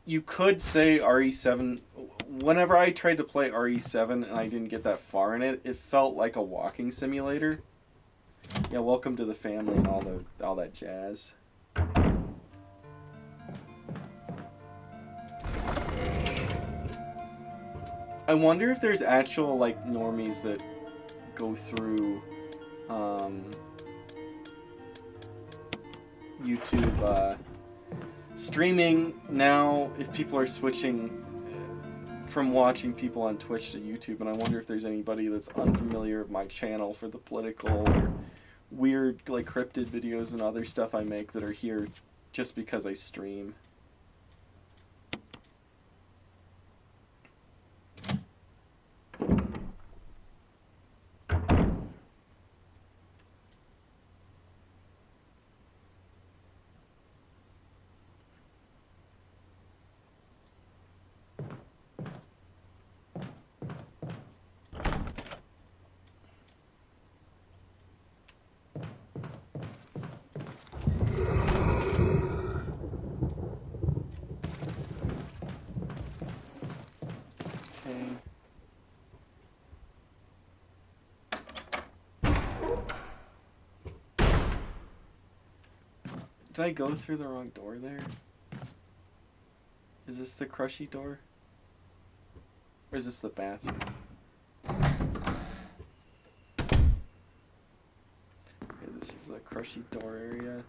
you could say RE7... Whenever I tried to play RE7 and I didn't get that far in it, it felt like a walking simulator. Yeah, welcome to the family and all that jazz. I wonder if there's actual, like, normies that go through... YouTube streaming now, if people are switching from watching people on Twitch to YouTube, and I wonder if there's anybody that's unfamiliar with my channel for the political or weird, like, cryptid videos and other stuff I make that are here just because I stream. Did I go through the wrong door there? Is this the crushy door? Or is this the bathroom? Okay, this is the crushy door area.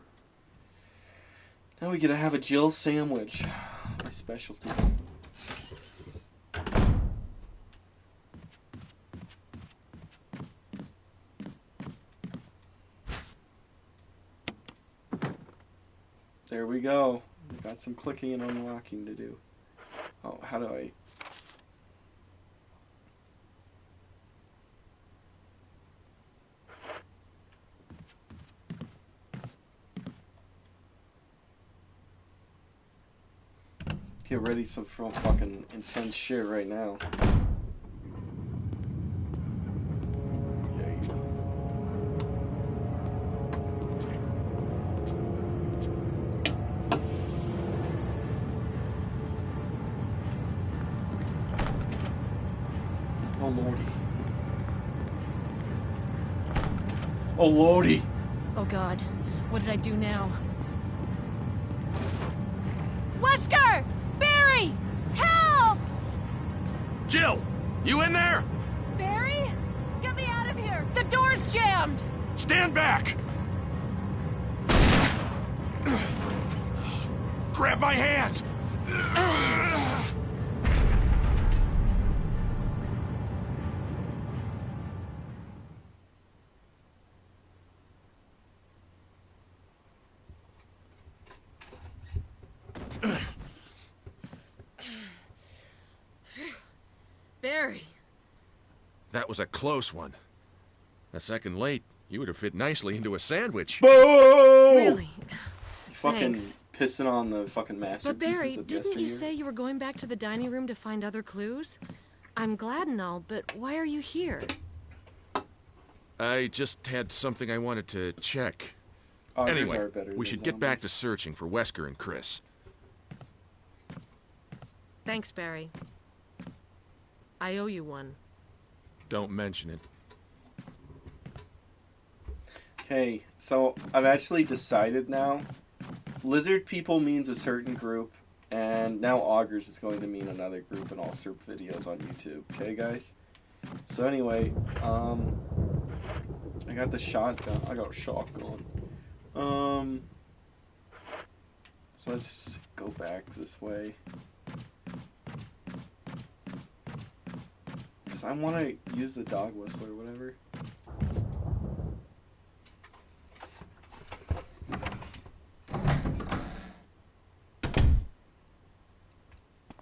Now we get to have a Jill sandwich. My specialty. There we go. We got some clicking and unlocking to do. Oh, how do I... Get ready some fucking intense shit right now. There you go. Oh lordy. Oh lordy. Oh god, what did I do now? Wesker! Barry! Help! Jill! You in there? Barry? Get me out of here! The door's jammed! Stand back! Grab my hand! Barry. That was a close one. A second late, you would have fit nicely into a sandwich. Boom! Really? Fucking Thanks. pissing on the fucking But masterpieces Barry, of didn't you yesteryear. say you were going back to the dining room to find other clues? I'm glad and all, but why are you here? I just had something I wanted to check. Augers Anyway, are better we than should get back to zombies. searching for Wesker and Chris. Thanks, Barry. I owe you one. Don't mention it. Okay, so I've actually decided now. Lizard people means a certain group, and now augers is going to mean another group, and I'll serve videos on YouTube. Okay, guys? So anyway, I got the shotgun. I got a shotgun. So let's go back this way. Because I want to use the dog whistle or whatever.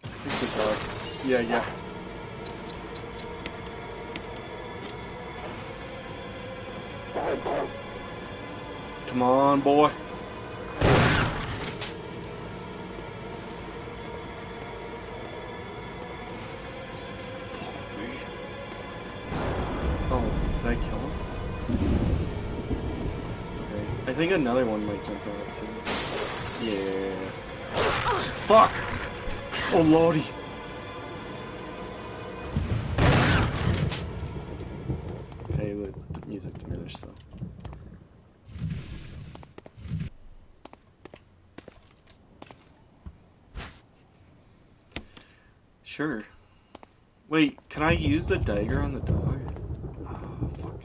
I think the dog. Yeah. Come on, boy. Oh, did I kill him? Okay. I think another one might jump out too. Yeah. Fuck! Oh lordy. Okay, the music diminished, so. Sure. Wait, can I use the dagger on the dog? Oh, fuck.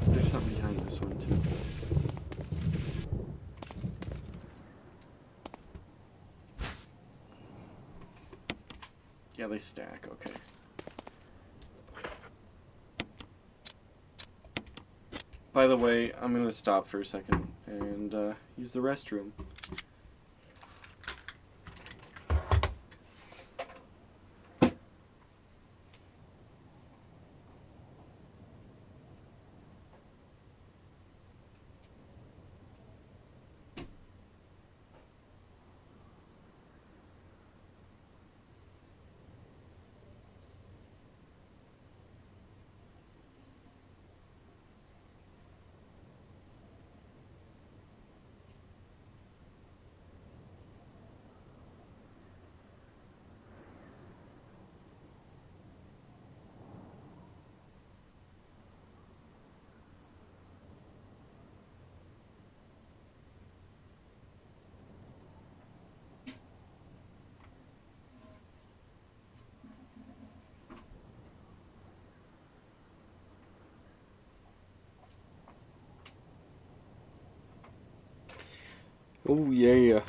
There's something behind this one too. Yeah, they stack, okay. By the way, I'm gonna stop for a second and use the restroom. Oh, yeah.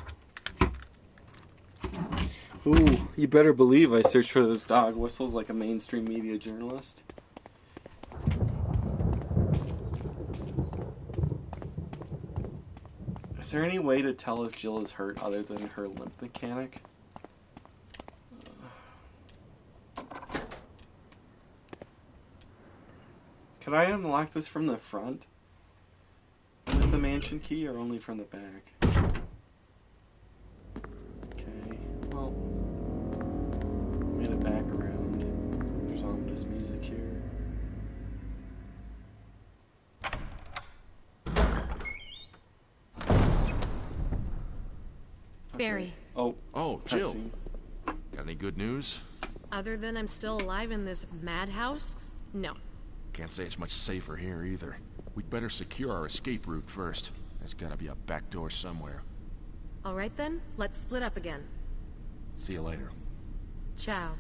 Ooh, you better believe I searched for those dog whistles like a mainstream media journalist. Is there any way to tell if Jill is hurt other than her limp mechanic? Could I unlock this from the front with the mansion key or only from the back? Okay, well, made it back around. There's ominous music here. Barry. Oh. Oh, Jill. Cutscene. Got any good news? Other than I'm still alive in this madhouse? No. Can't say it's much safer here either. We'd better secure our escape route first. There's gotta be a back door somewhere. All right then, let's split up again. See you later. Ciao.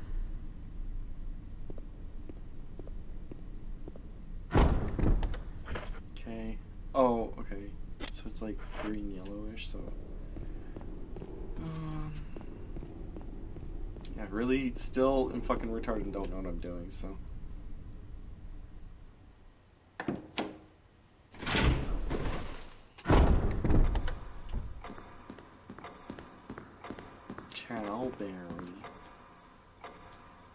Okay. Oh, okay. So it's like green yellowish, so... yeah, really still am fucking retarded and don't know what I'm doing, so... Ciao, Barry.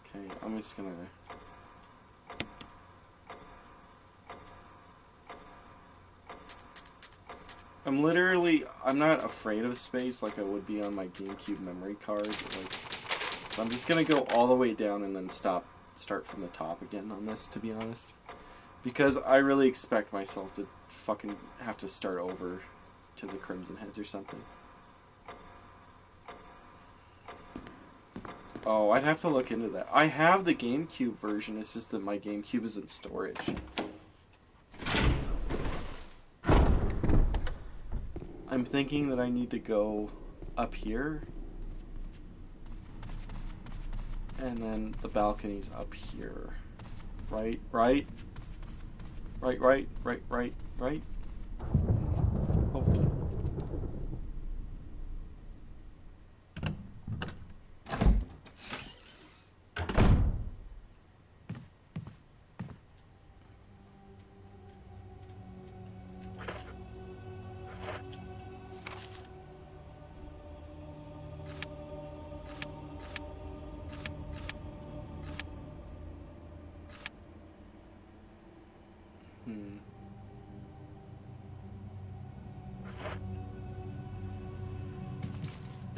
Okay, I'm just gonna... I'm not afraid of space like I would be on my GameCube memory card. Like, so I'm just gonna go all the way down and then start from the top again on this, to be honest. Because I really expect myself to fucking have to start over because of Crimson Heads or something. Oh, I'd have to look into that. I have the GameCube version, it's just that my GameCube is in storage. I'm thinking that I need to go up here. And then the balcony's up here. Right? Right? Right, right, right, right, right? Hopefully.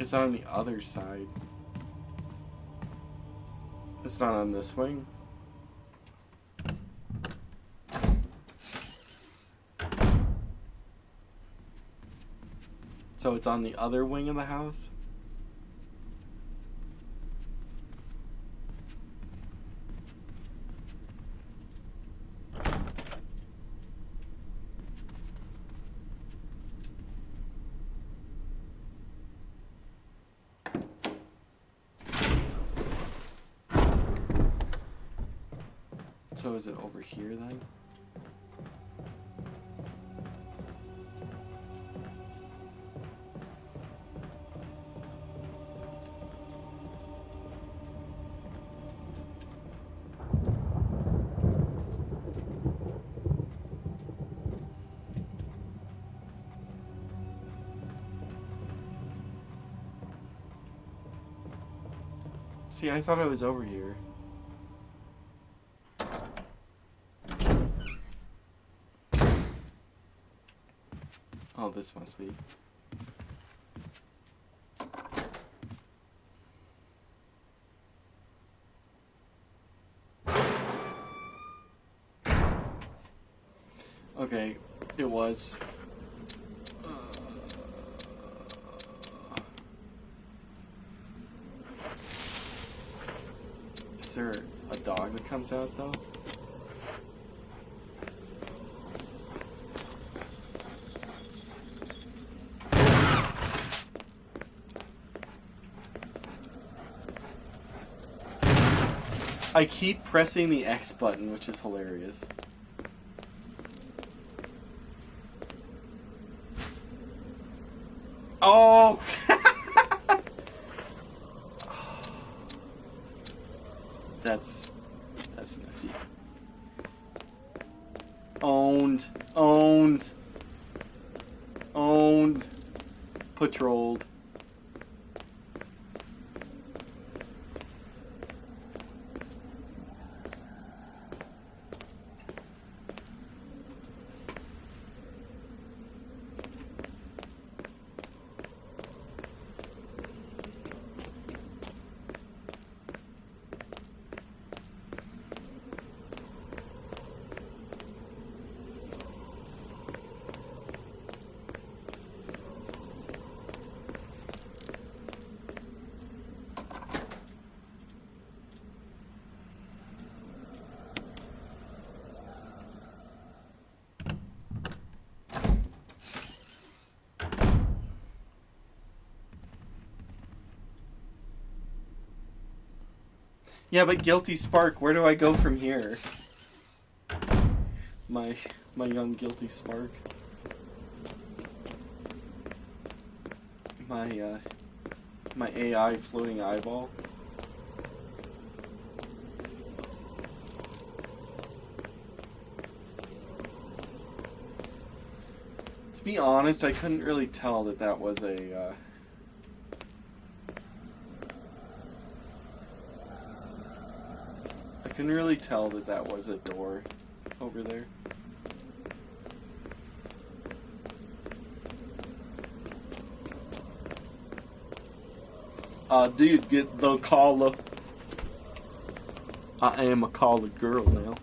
It's on the other side. It's not on this wing. So it's on the other wing of the house? So is it over here then? See, I thought I was over here. Oh, this must be. Okay, it was. Is there a dog that comes out though? I keep pressing the X button, which is hilarious. Oh! That's nifty. Owned. Owned. Owned. Patrolled. Yeah, but Guilty Spark, where do I go from here? My young Guilty Spark. My AI floating eyeball. To be honest, I couldn't really tell that was a, I couldn't really tell that was a door over there. I did get the collar. I am a collar girl now.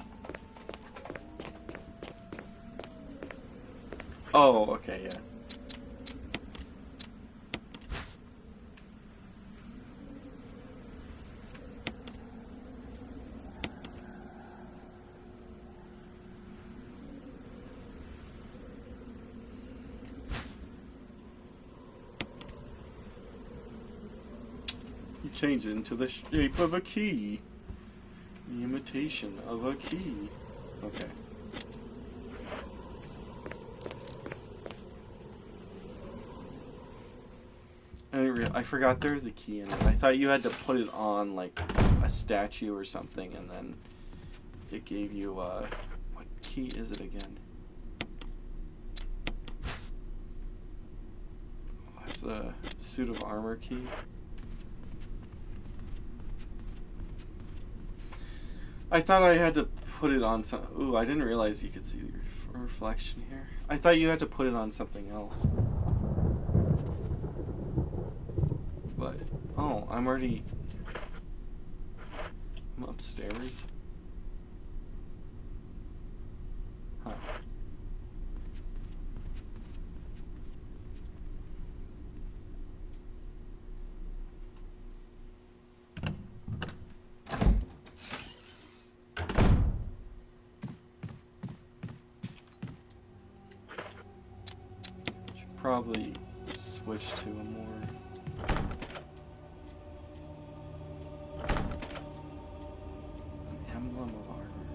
Oh, okay, yeah. You change it into the shape of a key. The imitation of a key. Okay. I forgot there was a key in it. I thought you had to put it on like a statue or something, and then it gave you what key is it again? It's a suit of armor key. I thought I had to put it on some. Ooh, I didn't realize you could see the reflection here. I thought you had to put it on something else. But oh, I'm upstairs. Huh. Should probably switch to a more emblem of armor.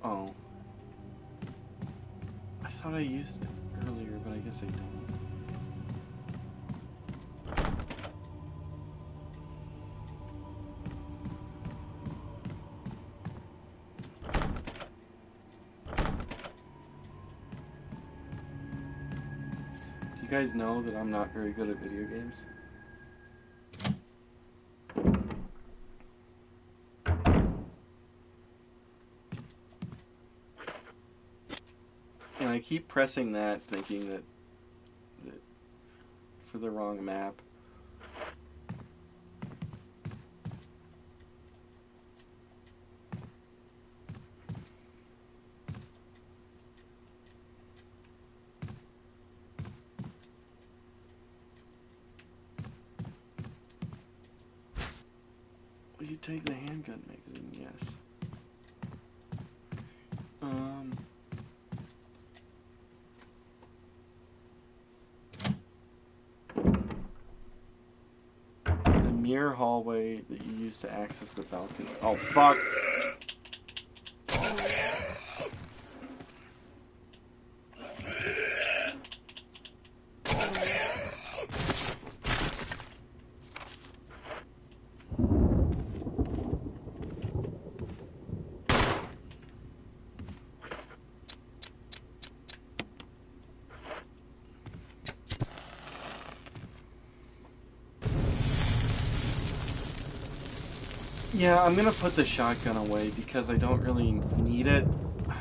Oh. I thought I used it earlier, but I guess I don't. Do you guys know that I'm not very good at video games? And I keep pressing that, thinking that for the wrong map. Will you take the handgun magazine? Yes. The mirror hallway that you use to access the balcony. Oh, fuck! Yeah, I'm gonna put the shotgun away because I don't really need it.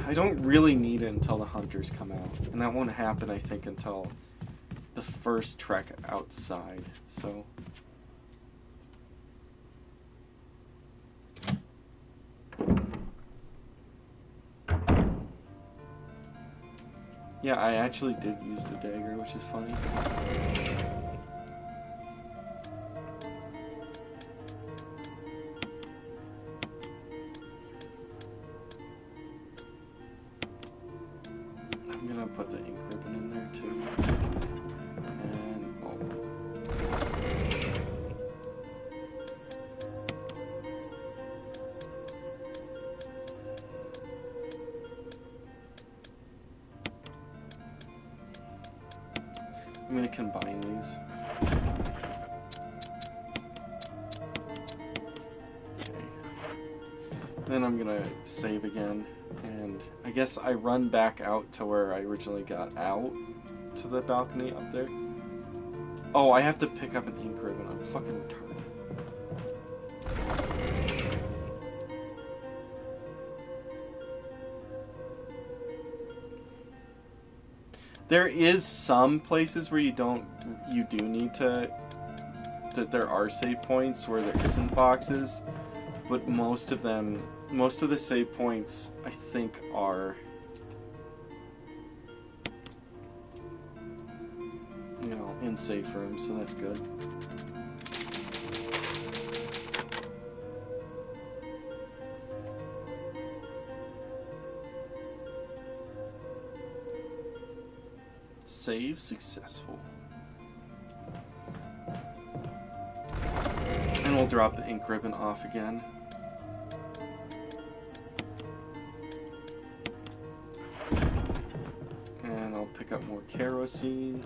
I don't really need it until the hunters come out. And that won't happen, I think, until the first trek outside. So... yeah, I actually did use the dagger, which is funny. I'm gonna put the ink ribbon in there too. And I'm gonna combine these. Okay. Then I'm gonna save again, and I guess I run back out to where I originally got out, to the balcony up there. Oh, I have to pick up an ink ribbon. I'm fucking retarded. There is some places where you do need to, that there are save points where there isn't boxes, but most of the save points, I think, are, you know, in safe rooms, so that's good. Save successful. And we'll drop the ink ribbon off again. And I'll pick up more kerosene.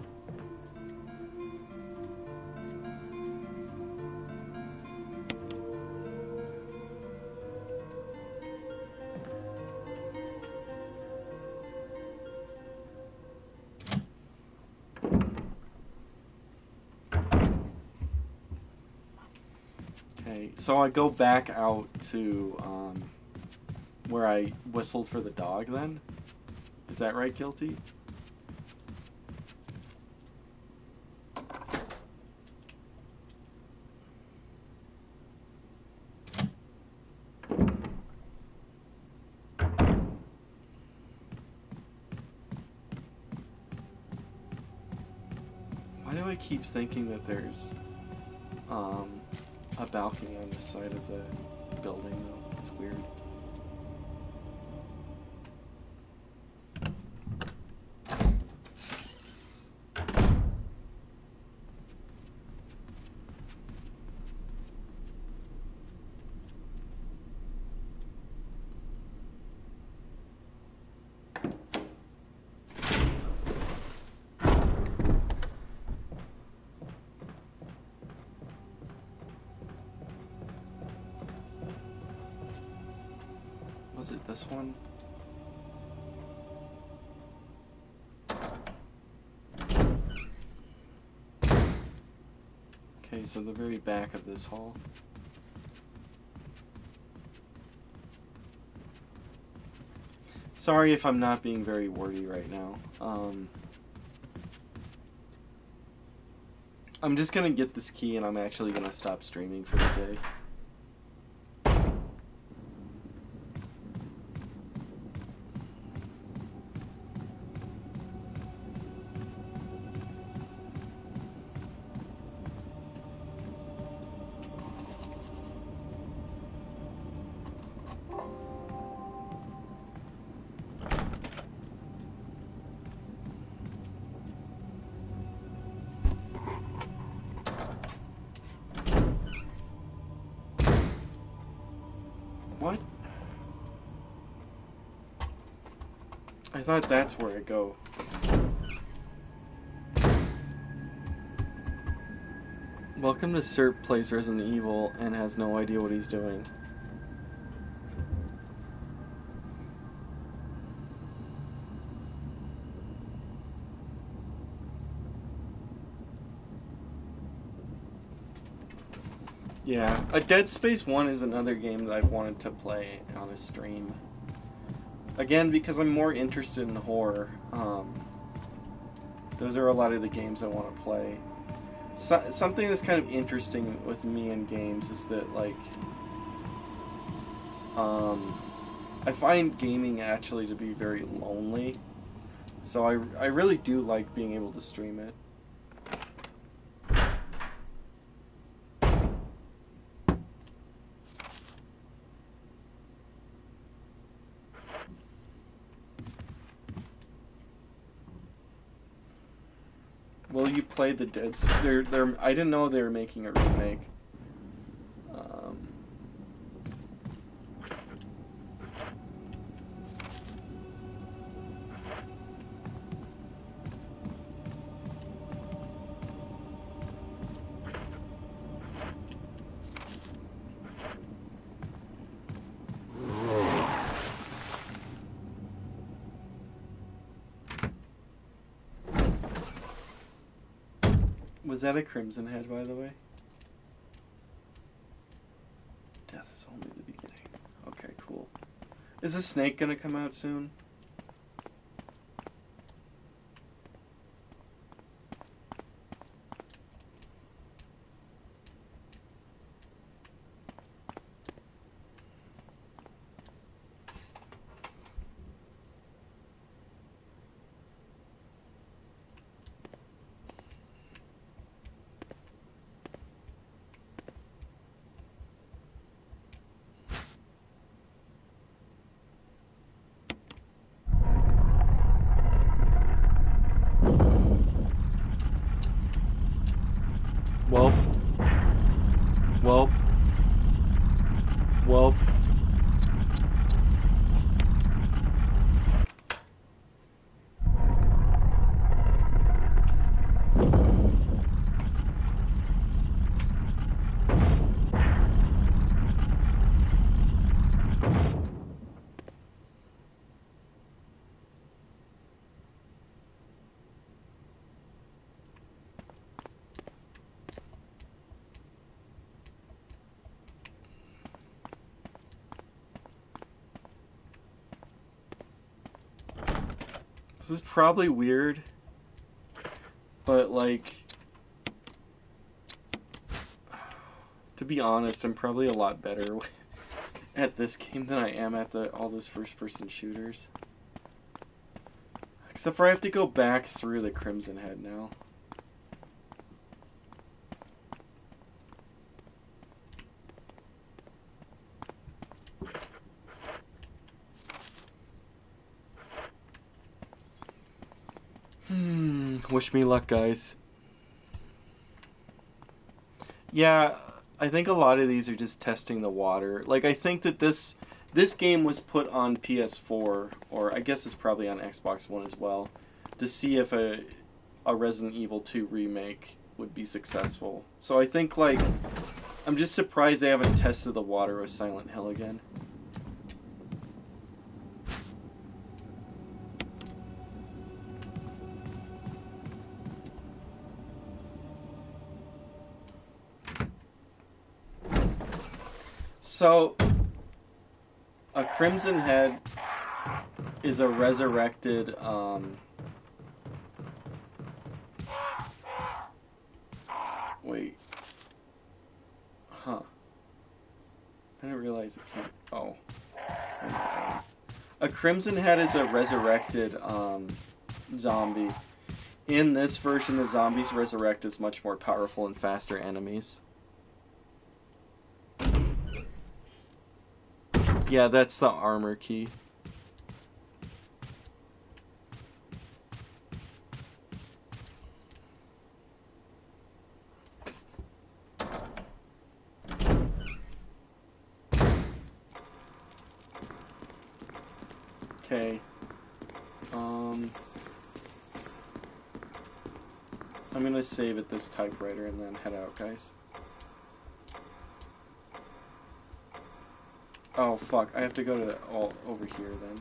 So I go back out to where I whistled for the dog then? Is that right, Guilty? Why do I keep thinking that there's a balcony on the side of the building, though? It's weird. Was it this one? Okay, so the very back of this hall. Sorry if I'm not being very wordy right now. I'm just gonna get this key and I'm actually gonna stop streaming for the day. What? I thought that's where I go. Welcome to Serp plays Resident Evil and has no idea what he's doing. Yeah, Dead Space 1 is another game that I've wanted to play on a stream. Again, because I'm more interested in horror. Those are a lot of the games I want to play. Something that's kind of interesting with me in games is that, like, I find gaming actually to be very lonely. So I really do like being able to stream it. Will you play the Dead Space? I didn't know they were making a remake. Was that a Crimson Head, by the way? Death is only the beginning. Okay, cool. Is the snake gonna come out soon? Welp. Welp. Welp. This is probably weird, but, like, to be honest, I'm probably a lot better at this game than I am at all those first-person shooters. Except for I have to go back through the Crimson Head now. Wish me luck, guys. Yeah, I think a lot of these are just testing the water. Like, I think that this game was put on PS4, or I guess it's probably on Xbox One as well, to see if a Resident Evil 2 remake would be successful. So I think, like, I'm just surprised they haven't tested the water with Silent Hill again. So, a Crimson Head is a resurrected, wait. Huh. I didn't realize it can't, oh. A Crimson Head is a resurrected, zombie. In this version, the zombies resurrect as much more powerful and faster enemies. Yeah, that's the armor key. Okay. I'm gonna save at this typewriter and then head out, guys. Oh, fuck. I have to go to over here, then.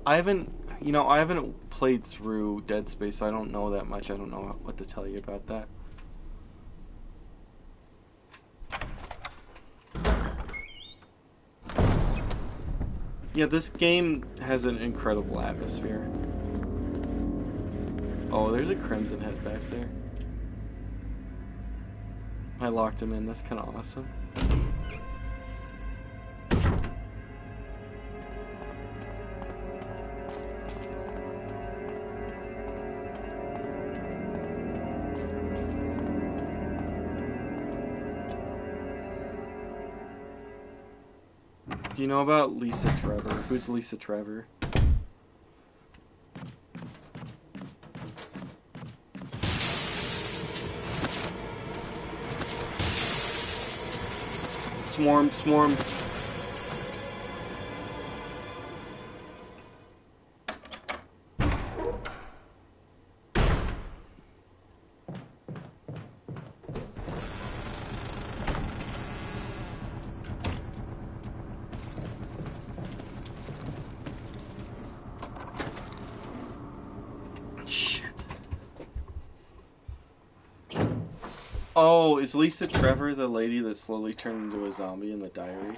I haven't, I haven't played through Dead Space, so I don't know that much. I don't know what to tell you about that. Yeah, this game has an incredible atmosphere. Oh, there's a Crimson Head back there. I locked him in. That's kind of awesome. Do you know about Lisa Trevor? Who's Lisa Trevor? Swarm, swarm. Oh, is Lisa Trevor the lady that slowly turned into a zombie in the diary?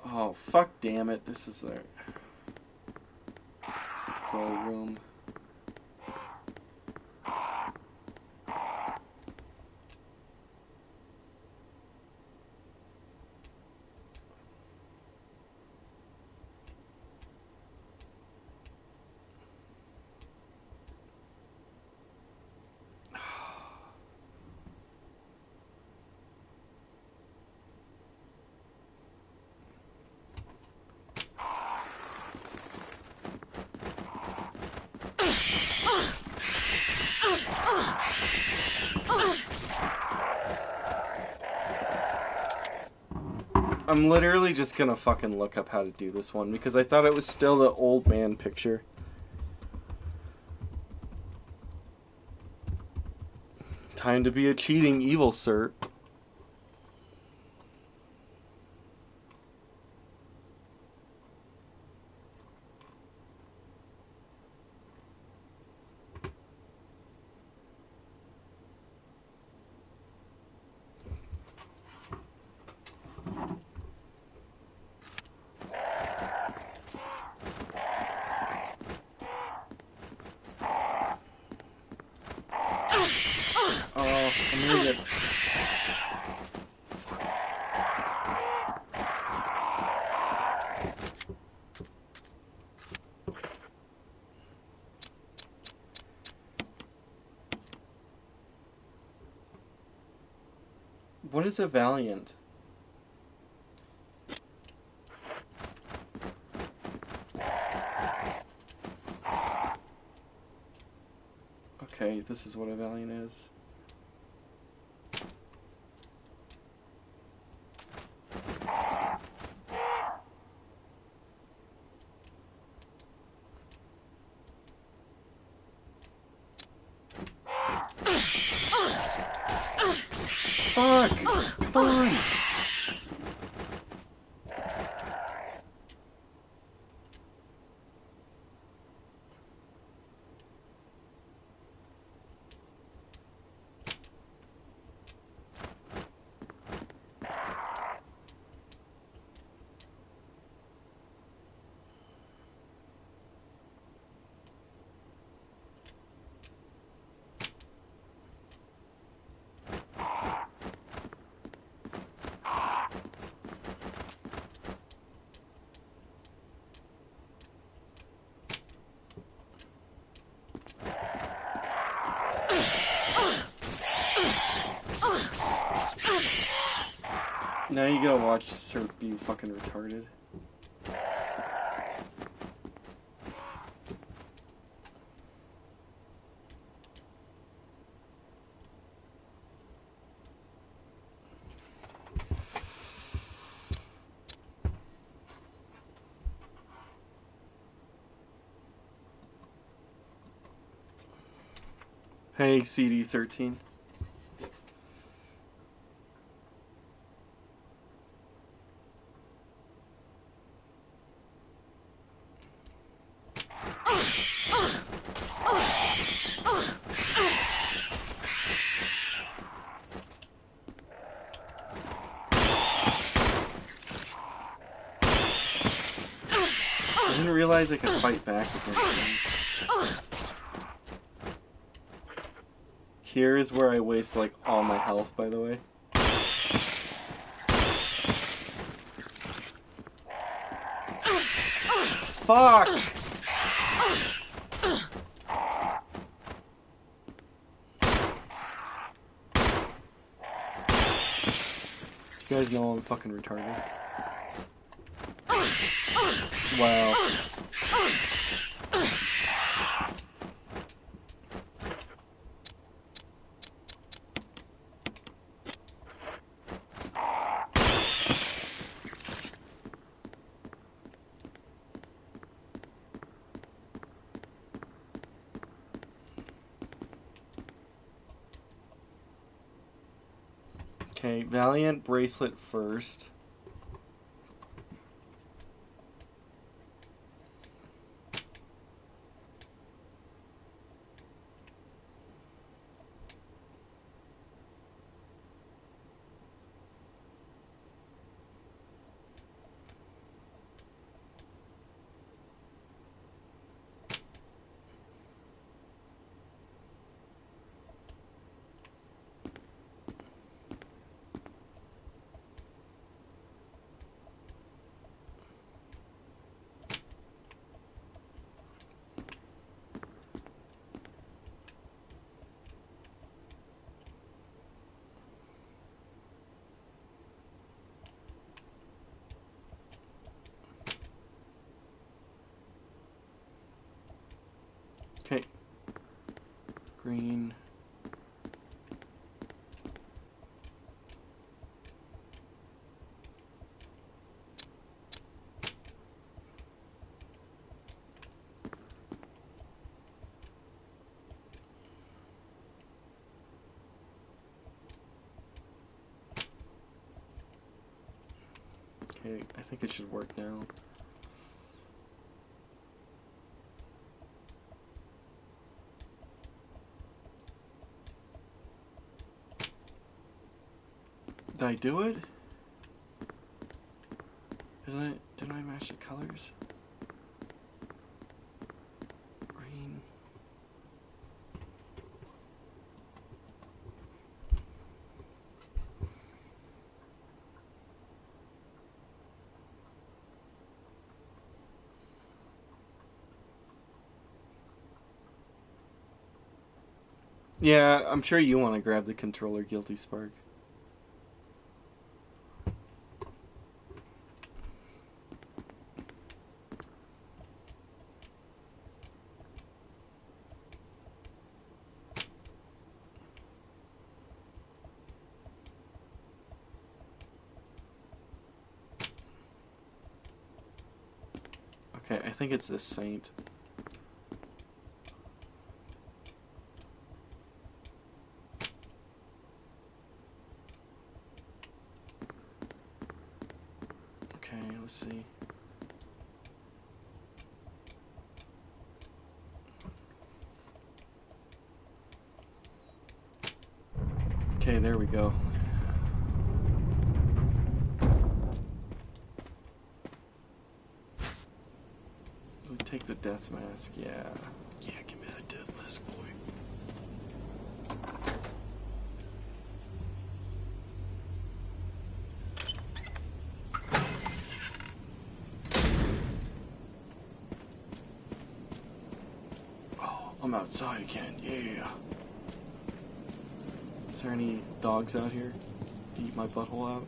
Oh, fuck damn it. This is their crow room. I'm literally just gonna fucking look up how to do this one because I thought it was still the old man picture. Time to be a cheating evil, sir. Oh, I'm gonna get... What is a Valiant? Okay, this is what a Valiant is. Fuck! Fine! Now you gotta watch Sir be fucking retarded. Hey, CD13. realize I could fight back against him. Here is where I waste like all my health, by the way. Fuck! You guys know I'm fucking retarded. Wow. Okay, Valiant bracelet first. Okay. Green. Okay, I think it should work now. Did I do it? Didn't I match the colors? Green. Yeah, I'm sure you want to grab the controller, Guilty Spark. Okay, I think it's this Saint. Okay, let's see. Okay, there we go. We'll take the death mask, yeah. Yeah, give me that death mask, boy. Oh, I'm outside again, yeah. Is there any dogs out here to eat my butthole out?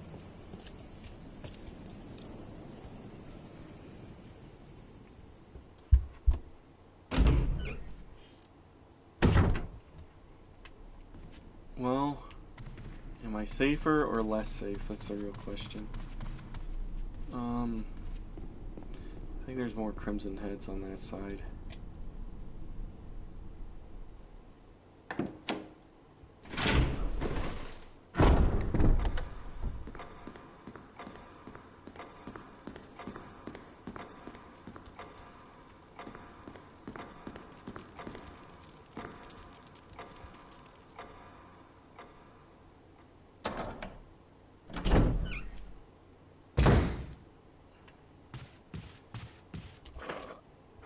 Well, am I safer or less safe? That's the real question. I think there's more crimson heads on that side.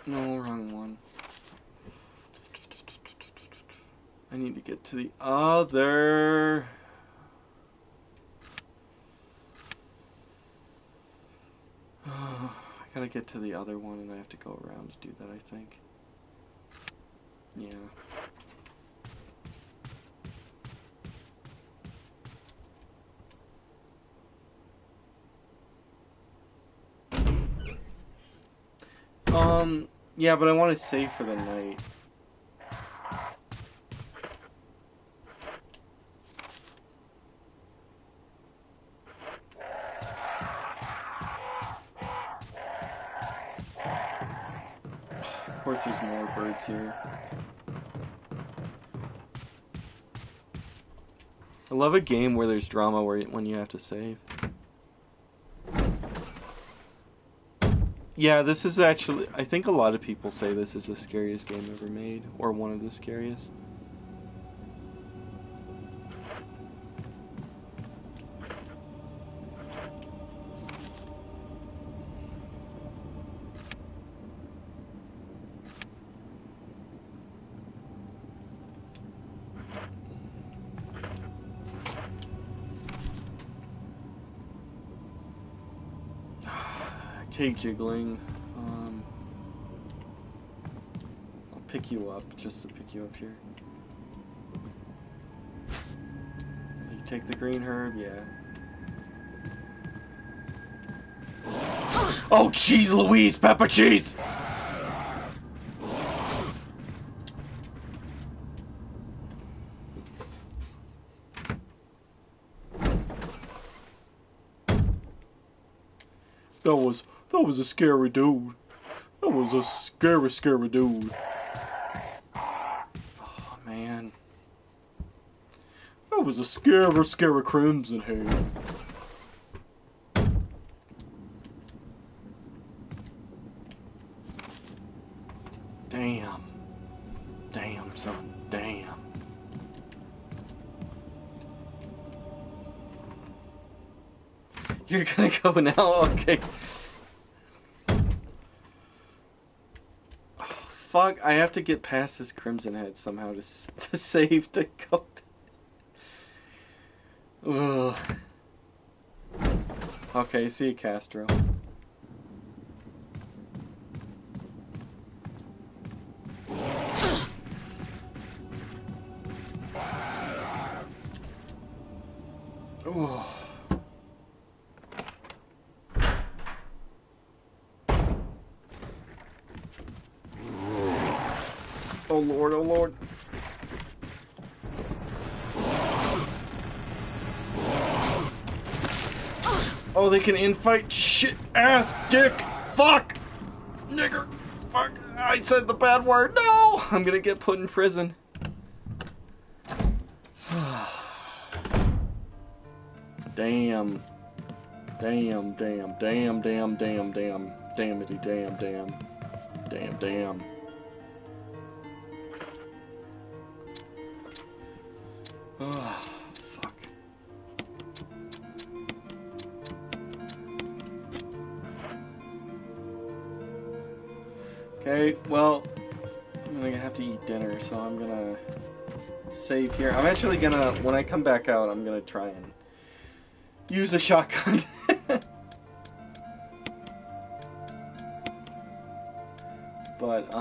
No, wrong one. I need to get to the other. I gotta get to the other one and I have to go around to do that, I think. Yeah. Yeah, but I want to save for the night. Of course, there's more birds here. I love a game where there's drama when you have to save. Yeah, this is actually... I think a lot of people say this is the scariest game ever made, or one of the scariest. Cake jiggling. I'll pick you up just to pick you up here. You take the green herb, yeah. Oh, jeez Louise, pepper cheese! That was a scary dude. That was a scary dude. Oh, man. That was a scary crimson hair. Damn. Damn, son. Damn. You're gonna go now? Okay. Fuck, I have to get past this Crimson Head somehow to save to go. Ugh. Okay, see you, Castro. Oh. Oh Lord, oh Lord. Oh, they can infight? Shit, ass, dick, fuck, nigger, fuck, I said the bad word, no! I'm gonna get put in prison. Damn. Damn, damn, damn, damn, damn, damn, damnity, damn, damn, damn, damn. Oh, fuck. Okay, well, I'm gonna have to eat dinner, so I'm gonna save here. I'm actually gonna, when I come back out, I'm gonna try and use a shotgun. But,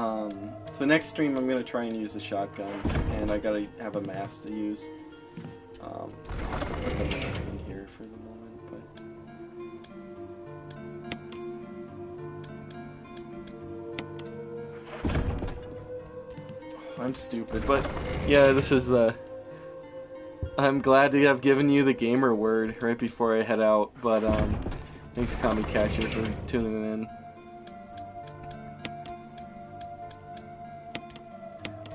so next stream I'm gonna try and use the shotgun, and I gotta have a mask to use. I'll put the mask in here for the moment, but... I'm stupid, but, yeah, this is, I'm glad to have given you the gamer word right before I head out, but, thanks Kami Casher for tuning in.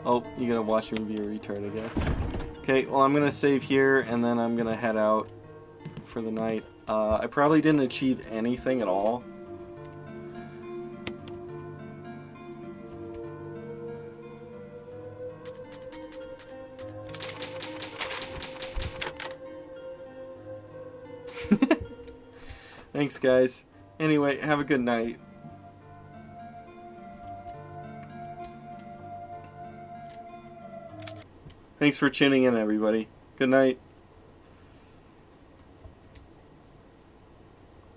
Oh, you gotta watch me be a retard, I guess. Okay, well, I'm gonna save here, and then I'm gonna head out for the night. I probably didn't achieve anything at all. Thanks, guys. Anyway, have a good night. Thanks for tuning in, everybody. Good night.